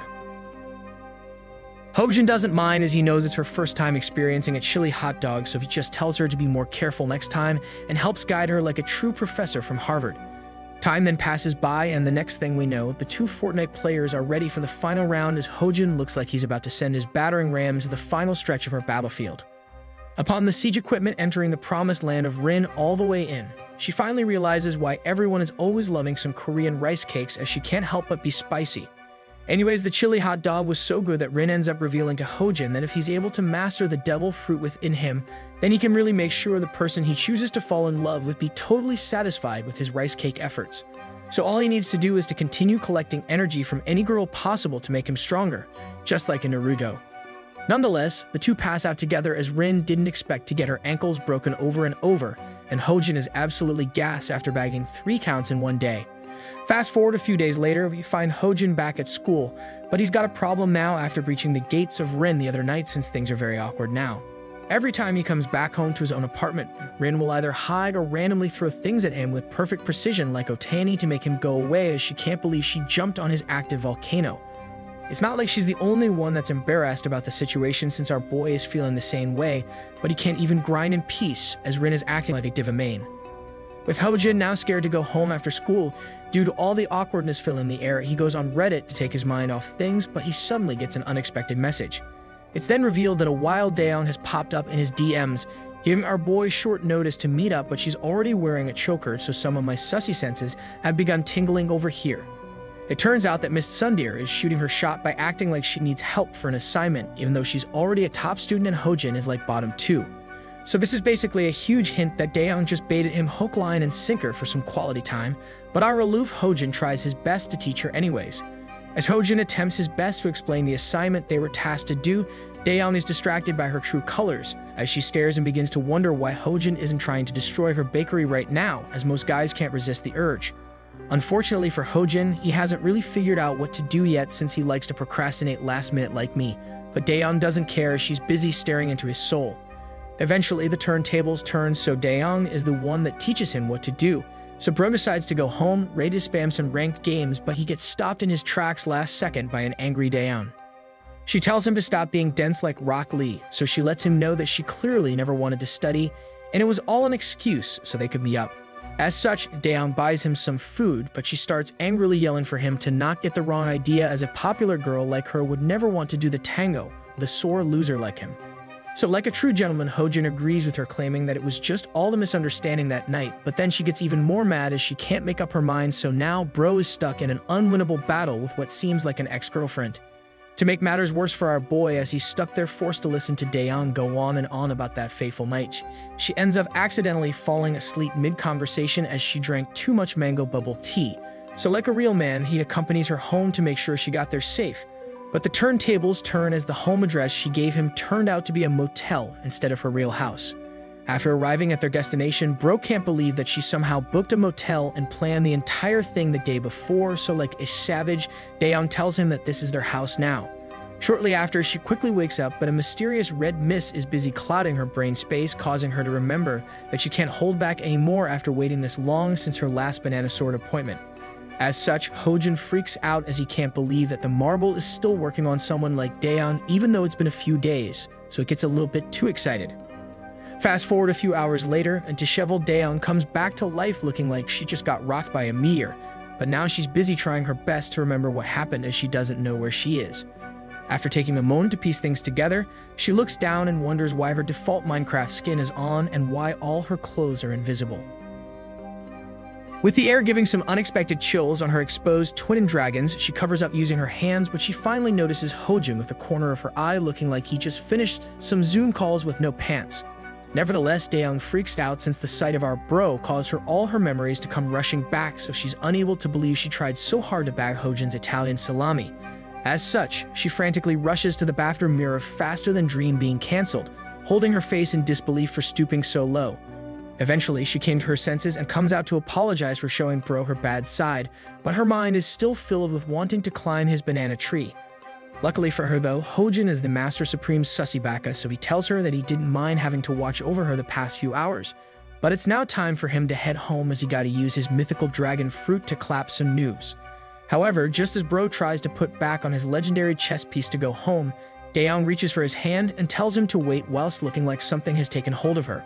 Hojin doesn't mind, as he knows it's her first time experiencing a chili hot dog, so he just tells her to be more careful next time and helps guide her like a true professor from Harvard. Time then passes by, and the next thing we know, the two Fortnite players are ready for the final round, as Hojin looks like he's about to send his battering ram to the final stretch of her battlefield. Upon the siege equipment entering the promised land of Rin all the way in, she finally realizes why everyone is always loving some Korean rice cakes, as she can't help but be spicy. Anyways, the chili hot dog was so good that Rin ends up revealing to Hojin that if he's able to master the devil fruit within him, then he can really make sure the person he chooses to fall in love with be totally satisfied with his rice cake efforts. So all he needs to do is to continue collecting energy from any girl possible to make him stronger, just like in Naruto. Nonetheless, the two pass out together, as Rin didn't expect to get her ankles broken over and over, and Hojin is absolutely gassed after bagging 3 counts in one day. Fast forward a few days later, we find Hojin back at school, but he's got a problem now after breaching the gates of Rin the other night, since things are very awkward now. Every time he comes back home to his own apartment, Rin will either hide or randomly throw things at him with perfect precision like Otani to make him go away, as she can't believe she jumped on his active volcano. It's not like she's the only one that's embarrassed about the situation, since our boy is feeling the same way, but he can't even grind in peace, as Rin is acting like a diva main. With Hojin now scared to go home after school, due to all the awkwardness filling the air, he goes on Reddit to take his mind off things, but he suddenly gets an unexpected message. It's then revealed that a wild Daeon has popped up in his DMs, giving our boy short notice to meet up, but she's already wearing a choker, so some of my sussy senses have begun tingling over here. It turns out that Miss Sundeer is shooting her shot by acting like she needs help for an assignment, even though she's already a top student and Hojin is like bottom 2. So this is basically a huge hint that Daeyoung just baited him hook, line, and sinker for some quality time, but our aloof Hojin tries his best to teach her anyways. As Hojin attempts his best to explain the assignment they were tasked to do, Daeyoung is distracted by her true colors, as she stares and begins to wonder why Hojin isn't trying to destroy her bakery right now, as most guys can't resist the urge. Unfortunately for Hojin, he hasn't really figured out what to do yet since he likes to procrastinate last minute like me, but Daeyoung doesn't care as she's busy staring into his soul. Eventually, the turntables turn, so Daeyoung is the one that teaches him what to do. So Bro decides to go home, ready to spam some ranked games, but he gets stopped in his tracks last second by an angry Daeyoung. She tells him to stop being dense like Rock Lee, so she lets him know that she clearly never wanted to study, and it was all an excuse so they could meet up. As such, Daeyoung buys him some food, but she starts angrily yelling for him to not get the wrong idea, as a popular girl like her would never want to do the tango with a sore loser like him. So like a true gentleman, Hojin agrees with her, claiming that it was just all a misunderstanding that night, but then she gets even more mad as she can't make up her mind, so now Bro is stuck in an unwinnable battle with what seems like an ex-girlfriend. To make matters worse for our boy, as he's stuck there forced to listen to Daeyoung go on and on about that fateful night, she ends up accidentally falling asleep mid-conversation as she drank too much mango bubble tea. So like a real man, he accompanies her home to make sure she got there safe. But the turntables turn as the home address she gave him turned out to be a motel instead of her real house. After arriving at their destination, Bro can't believe that she somehow booked a motel and planned the entire thing the day before, so like a savage, Daeyoung tells him that this is their house now. Shortly after, she quickly wakes up, but a mysterious red mist is busy clouding her brain space, causing her to remember that she can't hold back anymore after waiting this long since her last banana sword appointment. As such, Hojin freaks out as he can't believe that the marble is still working on someone like Daeyoung, even though it's been a few days, so it gets a little bit too excited. Fast forward a few hours later, and disheveled Daeyoung comes back to life looking like she just got rocked by a meteor, but now she's busy trying her best to remember what happened as she doesn't know where she is. After taking a moment to piece things together, she looks down and wonders why her default Minecraft skin is on and why all her clothes are invisible. With the air giving some unexpected chills on her exposed twin dragons, she covers up using her hands, but she finally notices Hojin with the corner of her eye looking like he just finished some Zoom calls with no pants. Nevertheless, Daeyoung freaks out since the sight of our bro caused her all her memories to come rushing back, so she's unable to believe she tried so hard to bag Hojin's Italian salami. As such, she frantically rushes to the bathroom mirror faster than dream being cancelled, holding her face in disbelief for stooping so low. Eventually, she came to her senses and comes out to apologize for showing Bro her bad side, but her mind is still filled with wanting to climb his banana tree. Luckily for her though, Hojin is the Master Supreme sussy baka, so he tells her that he didn't mind having to watch over her the past few hours. But it's now time for him to head home as he gotta use his mythical dragon fruit to clap some noobs. However, just as Bro tries to put back on his legendary chess piece to go home, Daeyoung reaches for his hand and tells him to wait whilst looking like something has taken hold of her.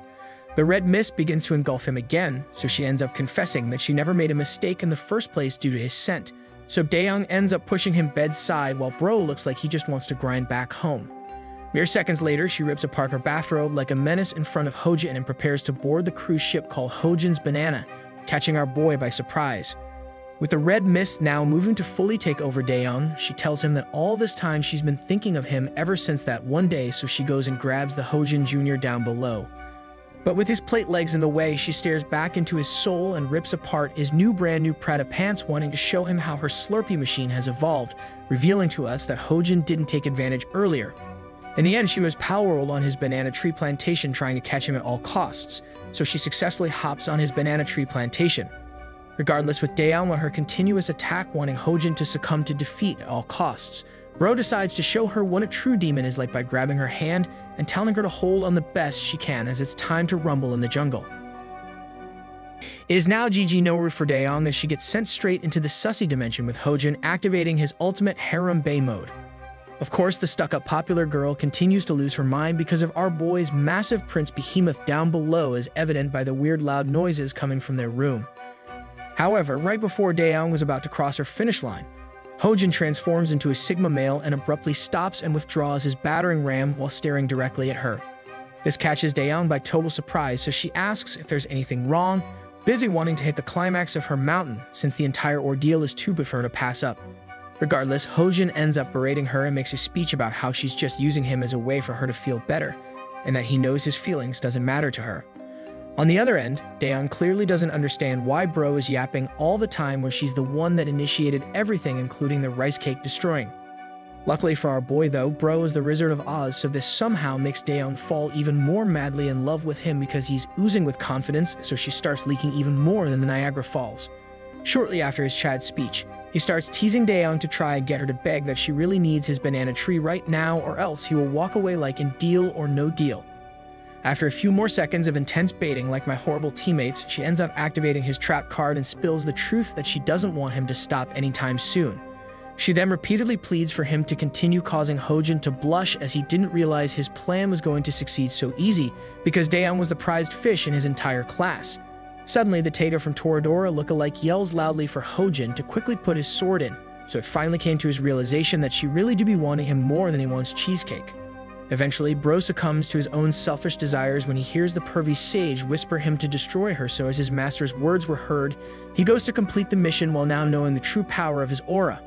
The red mist begins to engulf him again, so she ends up confessing that she never made a mistake in the first place due to his scent. So Daeyoung ends up pushing him bedside while Bro looks like he just wants to grind back home. Mere seconds later, she rips apart her bathrobe like a menace in front of Hojin and prepares to board the cruise ship called Hojin's Banana, catching our boy by surprise. With the red mist now moving to fully take over Daeyoung, she tells him that all this time she's been thinking of him ever since that one day, so she goes and grabs the Hojin Jr. down below. But with his plate legs in the way, she stares back into his soul and rips apart his brand new Prada pants, wanting to show him how her Slurpee machine has evolved, revealing to us that Hojin didn't take advantage earlier. In the end, she was power-rolled on his banana tree plantation, trying to catch him at all costs, so she successfully hops on his banana tree plantation. Regardless, with Daeyoung on her continuous attack, wanting Hojin to succumb to defeat at all costs, Bro decides to show her what a true demon is like by grabbing her hand and telling her to hold on the best she can as it's time to rumble in the jungle. It is now GG no for Daeyoung as she gets sent straight into the sussy dimension with Hojin activating his ultimate harem bae mode. Of course, the stuck-up popular girl continues to lose her mind because of our boy's massive prince behemoth down below, as evident by the weird loud noises coming from their room. However, right before Daeyoung was about to cross her finish line, Hojin transforms into a Sigma male and abruptly stops and withdraws his battering ram while staring directly at her. This catches Daeyoung by total surprise, so she asks if there's anything wrong, busy wanting to hit the climax of her mountain since the entire ordeal is too big for her to pass up. Regardless, Hojin ends up berating her and makes a speech about how she's just using him as a way for her to feel better, and that he knows his feelings doesn't matter to her. On the other end, Daeon clearly doesn't understand why Bro is yapping all the time when she's the one that initiated everything, including the rice cake destroying. Luckily for our boy though, Bro is the Wizard of Oz, so this somehow makes Daeon fall even more madly in love with him because he's oozing with confidence, so she starts leaking even more than the Niagara Falls. Shortly after his Chad speech, he starts teasing Daeon to try and get her to beg that she really needs his banana tree right now or else he will walk away like in Deal or No Deal. After a few more seconds of intense baiting like my horrible teammates, she ends up activating his trap card and spills the truth that she doesn't want him to stop anytime soon. She then repeatedly pleads for him to continue, causing Hojin to blush as he didn't realize his plan was going to succeed so easy because Daeon was the prized fish in his entire class. Suddenly, the Taeger from Toradora lookalike yells loudly for Hojin to quickly put his sword in, so it finally came to his realization that she really do be wanting him more than he wants cheesecake. Eventually, Bro succumbs to his own selfish desires when he hears the pervy sage whisper him to destroy her, so as his master's words were heard, he goes to complete the mission while now knowing the true power of his aura.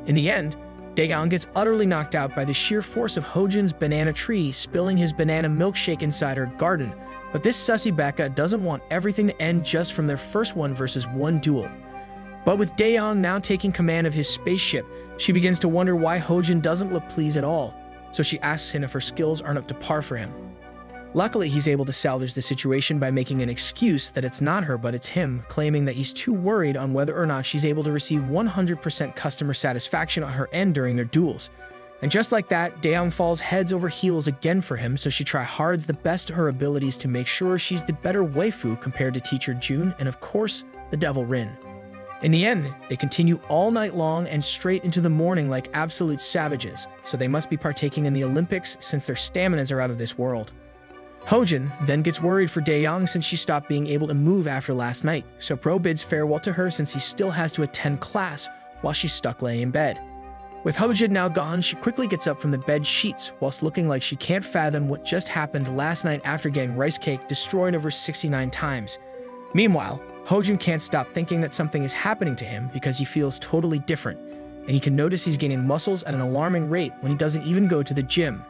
In the end, Daeon gets utterly knocked out by the sheer force of Hojin's banana tree spilling his banana milkshake inside her garden, but this sussy Becca doesn't want everything to end just from their first 1-versus-1 duel. But with Daeon now taking command of his spaceship, she begins to wonder why Hojin doesn't look pleased at all, so she asks him if her skills aren't up to par for him. Luckily, he's able to salvage the situation by making an excuse that it's not her but it's him, claiming that he's too worried on whether or not she's able to receive 100% customer satisfaction on her end during their duels. And just like that, Daeon falls heads over heels again for him, so she try-hards the best of her abilities to make sure she's the better waifu compared to Teacher June and of course, the Devil Rin. In the end, they continue all night long and straight into the morning like absolute savages, so they must be partaking in the Olympics since their staminas are out of this world. Hojin then gets worried for Daeon since she stopped being able to move after last night, so Bro bids farewell to her since he still has to attend class while she's stuck laying in bed. With Hojin now gone, she quickly gets up from the bed sheets whilst looking like she can't fathom what just happened last night after getting rice cake destroyed over 69 times. Meanwhile, Hojin can't stop thinking that something is happening to him because he feels totally different, and he can notice he's gaining muscles at an alarming rate when he doesn't even go to the gym.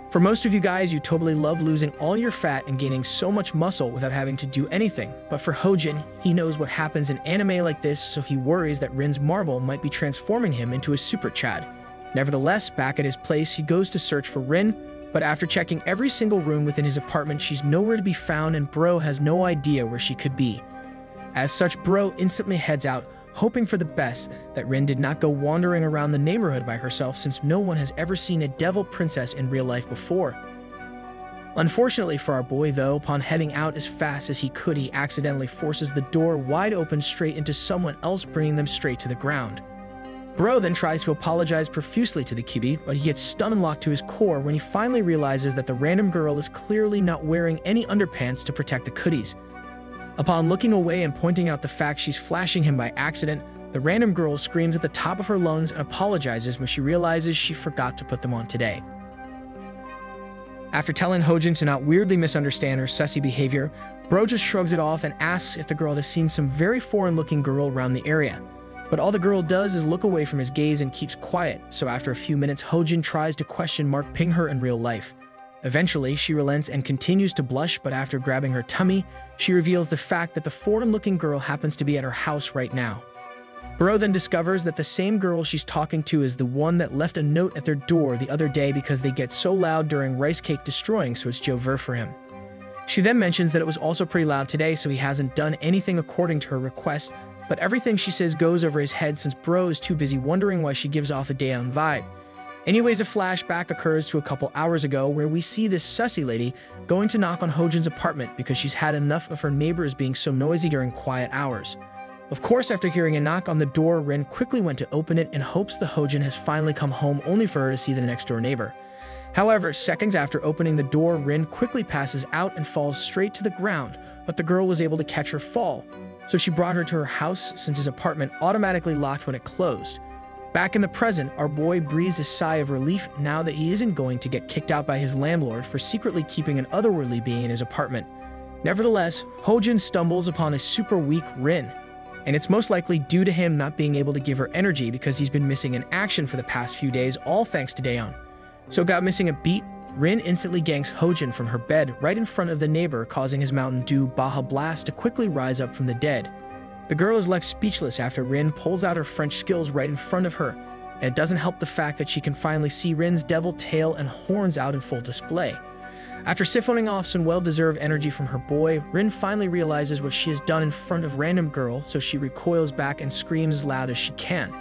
For most of you guys, you totally love losing all your fat and gaining so much muscle without having to do anything, but for Hojin, he knows what happens in anime like this, so he worries that Rin's marble might be transforming him into a super Chad. Nevertheless, back at his place, he goes to search for Rin, but after checking every single room within his apartment, she's nowhere to be found and Bro has no idea where she could be. As such, Bro instantly heads out, hoping for the best that Rin did not go wandering around the neighborhood by herself since no one has ever seen a devil princess in real life before. Unfortunately for our boy though, upon heading out as fast as he could, he accidentally forces the door wide open straight into someone else, bringing them straight to the ground. Bro then tries to apologize profusely to the Kibi, but he gets stunned and locked to his core when he finally realizes that the random girl is clearly not wearing any underpants to protect the cooties. Upon looking away and pointing out the fact she's flashing him by accident, the random girl screams at the top of her lungs and apologizes when she realizes she forgot to put them on today. After telling Hojin to not weirdly misunderstand her sussy behavior, Bro just shrugs it off and asks if the girl has seen some very foreign-looking girl around the area. But all the girl does is look away from his gaze and keeps quiet, so after a few minutes, Hojin tries to question Mark Ping her in real life. Eventually, she relents and continues to blush, but after grabbing her tummy, she reveals the fact that the foreign-looking girl happens to be at her house right now. Bro then discovers that the same girl she's talking to is the one that left a note at their door the other day because they get so loud during rice cake destroying, so it's Jover for him. She then mentions that it was also pretty loud today, so he hasn't done anything according to her request, but everything she says goes over his head since Bro is too busy wondering why she gives off a Daeon vibe. Anyways, a flashback occurs to a couple hours ago where we see this sussy lady going to knock on Hojin's apartment because she's had enough of her neighbors being so noisy during quiet hours. Of course, after hearing a knock on the door, Rin quickly went to open it in hopes the Hojin has finally come home, only for her to see the next-door neighbor. However, seconds after opening the door, Rin quickly passes out and falls straight to the ground, but the girl was able to catch her fall, so she brought her to her house since his apartment automatically locked when it closed. Back in the present, our boy breathes a sigh of relief now that he isn't going to get kicked out by his landlord for secretly keeping an otherworldly being in his apartment. Nevertheless, Hojin stumbles upon a super weak Rin, and it's most likely due to him not being able to give her energy because he's been missing in action for the past few days, all thanks to Daeon. So without missing a beat, Rin instantly ganks Hojin from her bed right in front of the neighbor, causing his Mountain Dew Baja Blast to quickly rise up from the dead. The girl is left speechless after Rin pulls out her French skills right in front of her, and it doesn't help the fact that she can finally see Rin's devil tail and horns out in full display. After siphoning off some well-deserved energy from her boy, Rin finally realizes what she has done in front of random girl, so she recoils back and screams as loud as she can.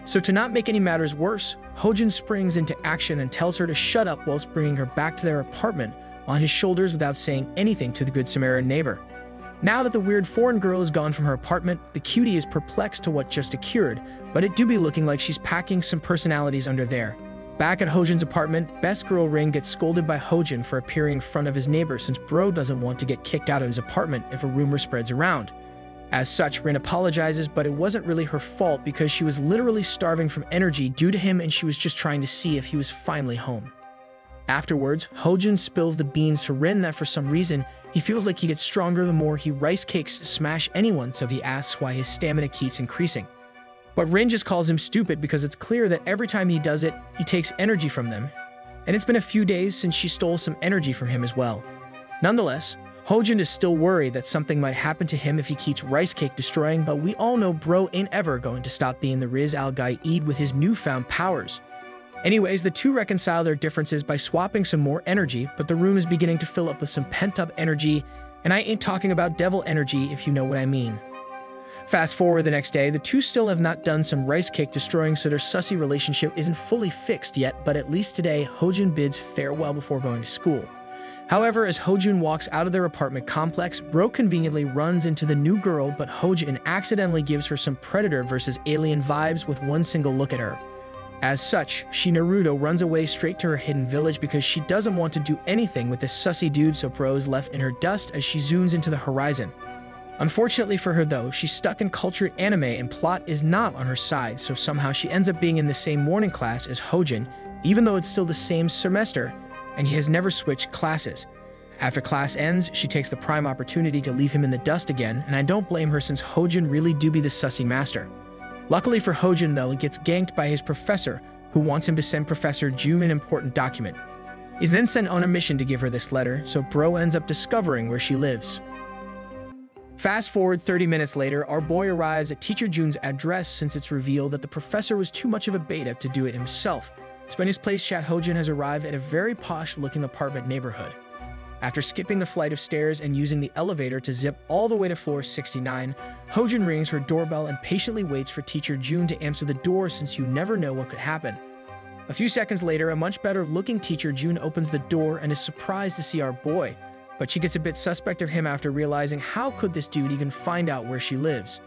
So to not make any matters worse, Hojin springs into action and tells her to shut up whilst bringing her back to their apartment on his shoulders without saying anything to the Good Samaritan neighbor. Now that the weird foreign girl is gone from her apartment, the cutie is perplexed to what just occurred, but it do be looking like she's packing some personalities under there. Back at Hojin's apartment, Best Girl Ring gets scolded by Hojin for appearing in front of his neighbor since bro doesn't want to get kicked out of his apartment if a rumor spreads around. As such, Rin apologizes, but it wasn't really her fault because she was literally starving from energy due to him and she was just trying to see if he was finally home. Afterwards, Hojin spills the beans to Rin that for some reason, he feels like he gets stronger the more he rice cakes to smash anyone, so he asks why his stamina keeps increasing. But Rin just calls him stupid because it's clear that every time he does it, he takes energy from them. And it's been a few days since she stole some energy from him as well. Nonetheless, Hojin is still worried that something might happen to him if he keeps rice cake destroying, but we all know bro ain't ever going to stop being the Riz Al Gaid with his newfound powers. Anyways, the two reconcile their differences by swapping some more energy, but the room is beginning to fill up with some pent-up energy, and I ain't talking about devil energy if you know what I mean. Fast forward the next day, the two still have not done some rice cake destroying, so their sussy relationship isn't fully fixed yet, but at least today, Hojin bids farewell before going to school. However, as Hojin walks out of their apartment complex, bro conveniently runs into the new girl, but Hojin accidentally gives her some Predator versus Alien vibes with one single look at her. As such, she Naruto runs away straight to her hidden village because she doesn't want to do anything with this sussy dude, so bro is left in her dust as she zooms into the horizon. Unfortunately for her though, she's stuck in cultured anime and plot is not on her side, so somehow she ends up being in the same morning class as Hojin, even though it's still the same semester, and he has never switched classes. After class ends, she takes the prime opportunity to leave him in the dust again, and I don't blame her since Hojin really do be the sussy master. Luckily for Hojin though, he gets ganked by his professor, who wants him to send Professor June an important document. He's then sent on a mission to give her this letter, so bro ends up discovering where she lives. Fast forward 30 minutes later, our boy arrives at Teacher June's address since it's revealed that the professor was too much of a beta to do it himself. So in his place, Chat Hojin has arrived at a very posh-looking apartment neighborhood. After skipping the flight of stairs and using the elevator to zip all the way to floor 69, Hojin rings her doorbell and patiently waits for Teacher June to answer the door since you never know what could happen. A few seconds later, a much better-looking Teacher June opens the door and is surprised to see our boy, but she gets a bit suspect of him after realizing how could this dude even find out where she lives.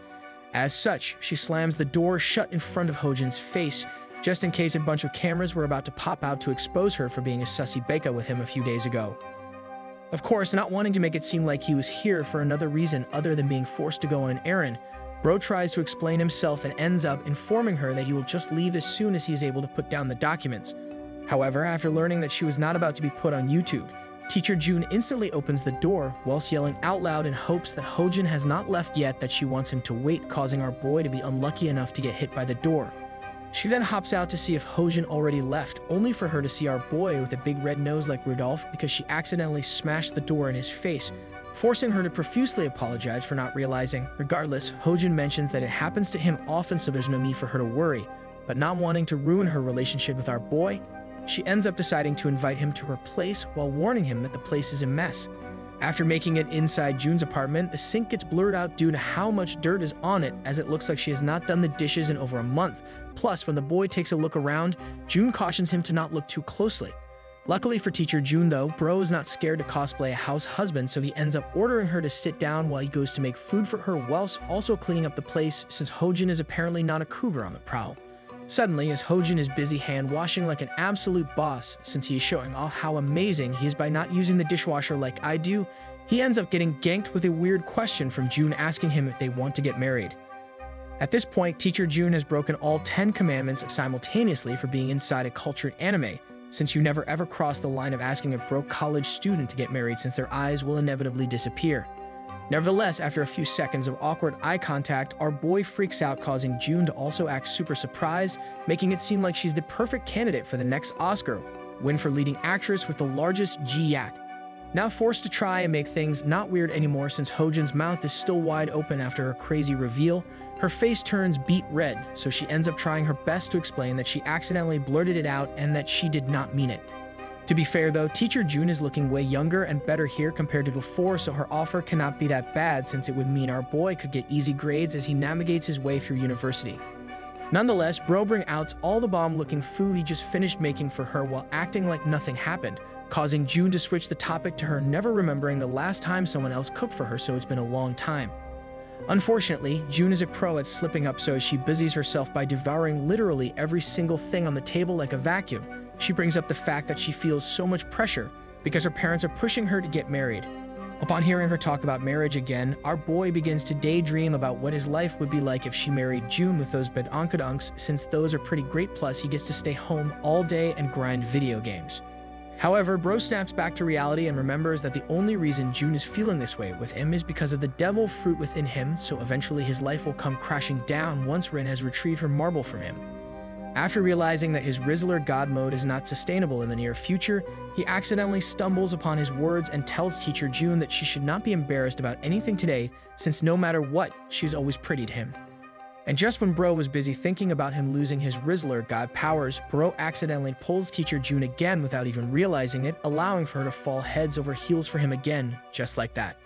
As such, she slams the door shut in front of Hojin's face, just in case a bunch of cameras were about to pop out to expose her for being a sussy beka with him a few days ago. Of course, not wanting to make it seem like he was here for another reason other than being forced to go on an errand, bro tries to explain himself and ends up informing her that he will just leave as soon as he is able to put down the documents. However, after learning that she was not about to be put on YouTube, Teacher June instantly opens the door whilst yelling out loud in hopes that Hojin has not left yet that she wants him to wait, causing our boy to be unlucky enough to get hit by the door. She then hops out to see if Hojin already left, only for her to see our boy with a big red nose like Rudolph because she accidentally smashed the door in his face, forcing her to profusely apologize for not realizing. Regardless, Hojin mentions that it happens to him often, so there's no need for her to worry, but not wanting to ruin her relationship with our boy, she ends up deciding to invite him to her place while warning him that the place is a mess. After making it inside June's apartment, the sink gets blurred out due to how much dirt is on it, as it looks like she has not done the dishes in over a month. Plus, when the boy takes a look around, June cautions him to not look too closely. Luckily for Teacher June though, bro is not scared to cosplay a house husband, so he ends up ordering her to sit down while he goes to make food for her whilst also cleaning up the place since Hojin is apparently not a cougar on the prowl. Suddenly, as Hojin is busy hand-washing like an absolute boss since he is showing off how amazing he is by not using the dishwasher like I do, he ends up getting ganked with a weird question from June asking him if they want to get married. At this point, Teacher June has broken all 10 commandments simultaneously for being inside a cultured anime, since you never ever cross the line of asking a broke college student to get married since their eyes will inevitably disappear. Nevertheless, after a few seconds of awkward eye contact, our boy freaks out, causing June to also act super surprised, making it seem like she's the perfect candidate for the next Oscar win for leading actress with the largest G-yak. Now forced to try and make things not weird anymore since Hojin's mouth is still wide open after her crazy reveal, her face turns beet red, so she ends up trying her best to explain that she accidentally blurted it out and that she did not mean it. To be fair though, teacher June is looking way younger and better here compared to before, so her offer cannot be that bad since it would mean our boy could get easy grades as he navigates his way through university. Nonetheless, bro brings out all the bomb-looking food he just finished making for her while acting like nothing happened, causing June to switch the topic to her never remembering the last time someone else cooked for her, so it's been a long time. Unfortunately, June is a pro at slipping up, so she busies herself by devouring literally every single thing on the table like a vacuum. She brings up the fact that she feels so much pressure because her parents are pushing her to get married. Upon hearing her talk about marriage again, our boy begins to daydream about what his life would be like if she married June with those bedonkadunks, since those are pretty great, plus he gets to stay home all day and grind video games. However, bro snaps back to reality and remembers that the only reason June is feeling this way with him is because of the devil fruit within him, so eventually his life will come crashing down once Rin has retrieved her marble from him. After realizing that his Rizzler God mode is not sustainable in the near future, he accidentally stumbles upon his words and tells teacher June that she should not be embarrassed about anything today, since no matter what, she's always pretty to him. And just when bro was busy thinking about him losing his Rizzler God powers, bro accidentally pulls teacher June again without even realizing it, allowing for her to fall heads over heels for him again, just like that.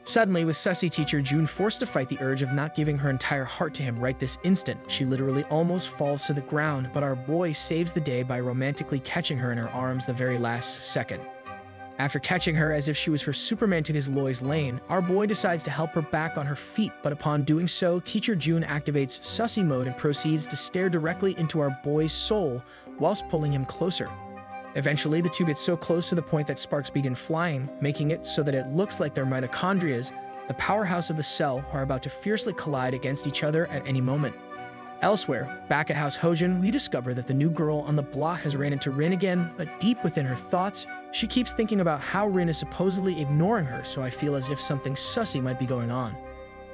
Suddenly, with sussy teacher June forced to fight the urge of not giving her entire heart to him right this instant, she literally almost falls to the ground, but our boy saves the day by romantically catching her in her arms the very last second. After catching her as if she was her Superman to his Lois Lane, our boy decides to help her back on her feet, but upon doing so, teacher June activates sussy mode and proceeds to stare directly into our boy's soul whilst pulling him closer. Eventually, the two get so close to the point that sparks begin flying, making it so that it looks like their mitochondria, the powerhouse of the cell, are about to fiercely collide against each other at any moment. Elsewhere, back at House Hojin, we discover that the new girl on the block has ran into Rin again, but deep within her thoughts, she keeps thinking about how Rin is supposedly ignoring her, so I feel as if something sussy might be going on.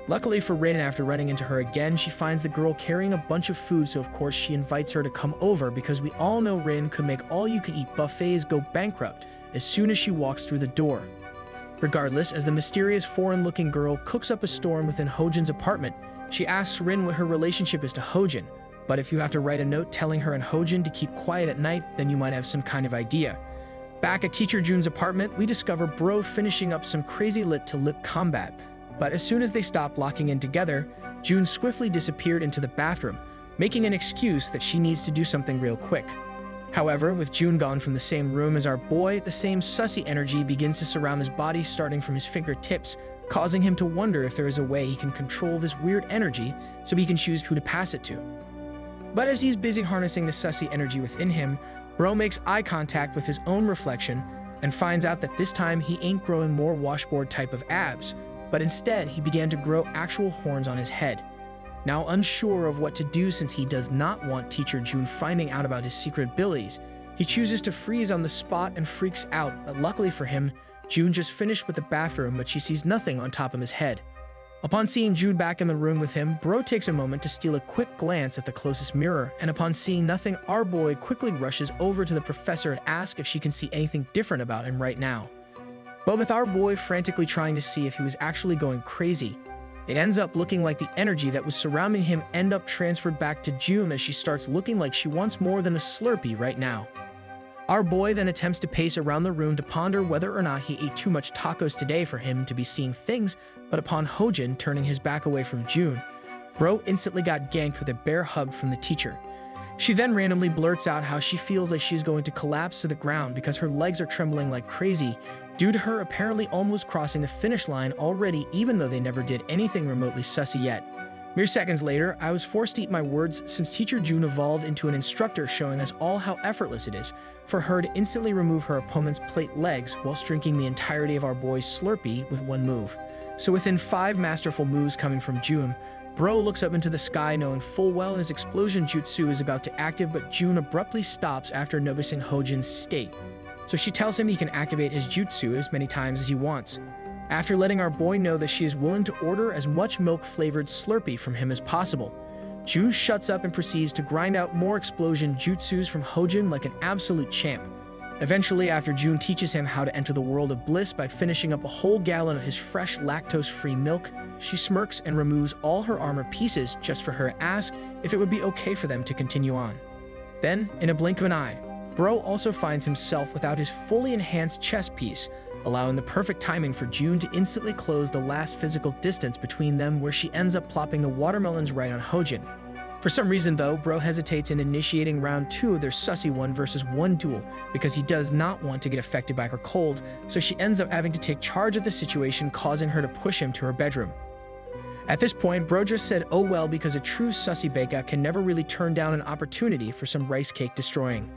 Luckily for Rin, after running into her again, she finds the girl carrying a bunch of food, so of course she invites her to come over because we all know Rin could make all-you-can-eat buffets go bankrupt as soon as she walks through the door. Regardless, as the mysterious foreign-looking girl cooks up a storm within Hojin's apartment, she asks Rin what her relationship is to Hojin, but if you have to write a note telling her and Hojin to keep quiet at night, then you might have some kind of idea. Back at teacher June's apartment, we discover bro finishing up some crazy lip-to-lip combat. But as soon as they stopped locking in together, June swiftly disappeared into the bathroom, making an excuse that she needs to do something real quick. However, with June gone from the same room as our boy, the same sussy energy begins to surround his body starting from his fingertips, causing him to wonder if there is a way he can control this weird energy so he can choose who to pass it to. But as he's busy harnessing the sussy energy within him, bro makes eye contact with his own reflection and finds out that this time he ain't growing more washboard type of abs, but instead he began to grow actual horns on his head. Now unsure of what to do since he does not want teacher June finding out about his secret abilities, he chooses to freeze on the spot and freaks out, but luckily for him, June just finished with the bathroom, but she sees nothing on top of his head. Upon seeing June back in the room with him, bro takes a moment to steal a quick glance at the closest mirror, and upon seeing nothing, our boy quickly rushes over to the professor and asks if she can see anything different about him right now. But with our boy frantically trying to see if he was actually going crazy, it ends up looking like the energy that was surrounding him end up transferred back to June as she starts looking like she wants more than a Slurpee right now. Our boy then attempts to pace around the room to ponder whether or not he ate too much tacos today for him to be seeing things, but upon Hojin turning his back away from June, bro instantly got ganked with a bear hug from the teacher. She then randomly blurts out how she feels like she's going to collapse to the ground because her legs are trembling like crazy due to her apparently almost crossing the finish line already, even though they never did anything remotely sussy yet. Mere seconds later, I was forced to eat my words since teacher June evolved into an instructor, showing us all how effortless it is for her to instantly remove her opponent's plate legs whilst drinking the entirety of our boy's Slurpee with one move. So within 5 masterful moves coming from June, Bro looks up into the sky knowing full well his explosion jutsu is about to active, but June abruptly stops after noticing Hojin's state. So she tells him he can activate his jutsu as many times as he wants. After letting our boy know that she is willing to order as much milk-flavored Slurpee from him as possible, June shuts up and proceeds to grind out more explosion jutsus from Hojin like an absolute champ. Eventually, after June teaches him how to enter the world of bliss by finishing up a whole gallon of his fresh lactose-free milk, she smirks and removes all her armor pieces just for her to ask if it would be okay for them to continue on. Then, in a blink of an eye, Bro also finds himself without his fully enhanced chest piece, allowing the perfect timing for June to instantly close the last physical distance between them, where she ends up plopping the watermelons right on Hojin. For some reason though, Bro hesitates in initiating round 2 of their sussy 1-versus-1 duel because he does not want to get affected by her cold, so she ends up having to take charge of the situation, causing her to push him to her bedroom. At this point, Bro just said oh well, because a true sussy beka can never really turn down an opportunity for some rice cake destroying.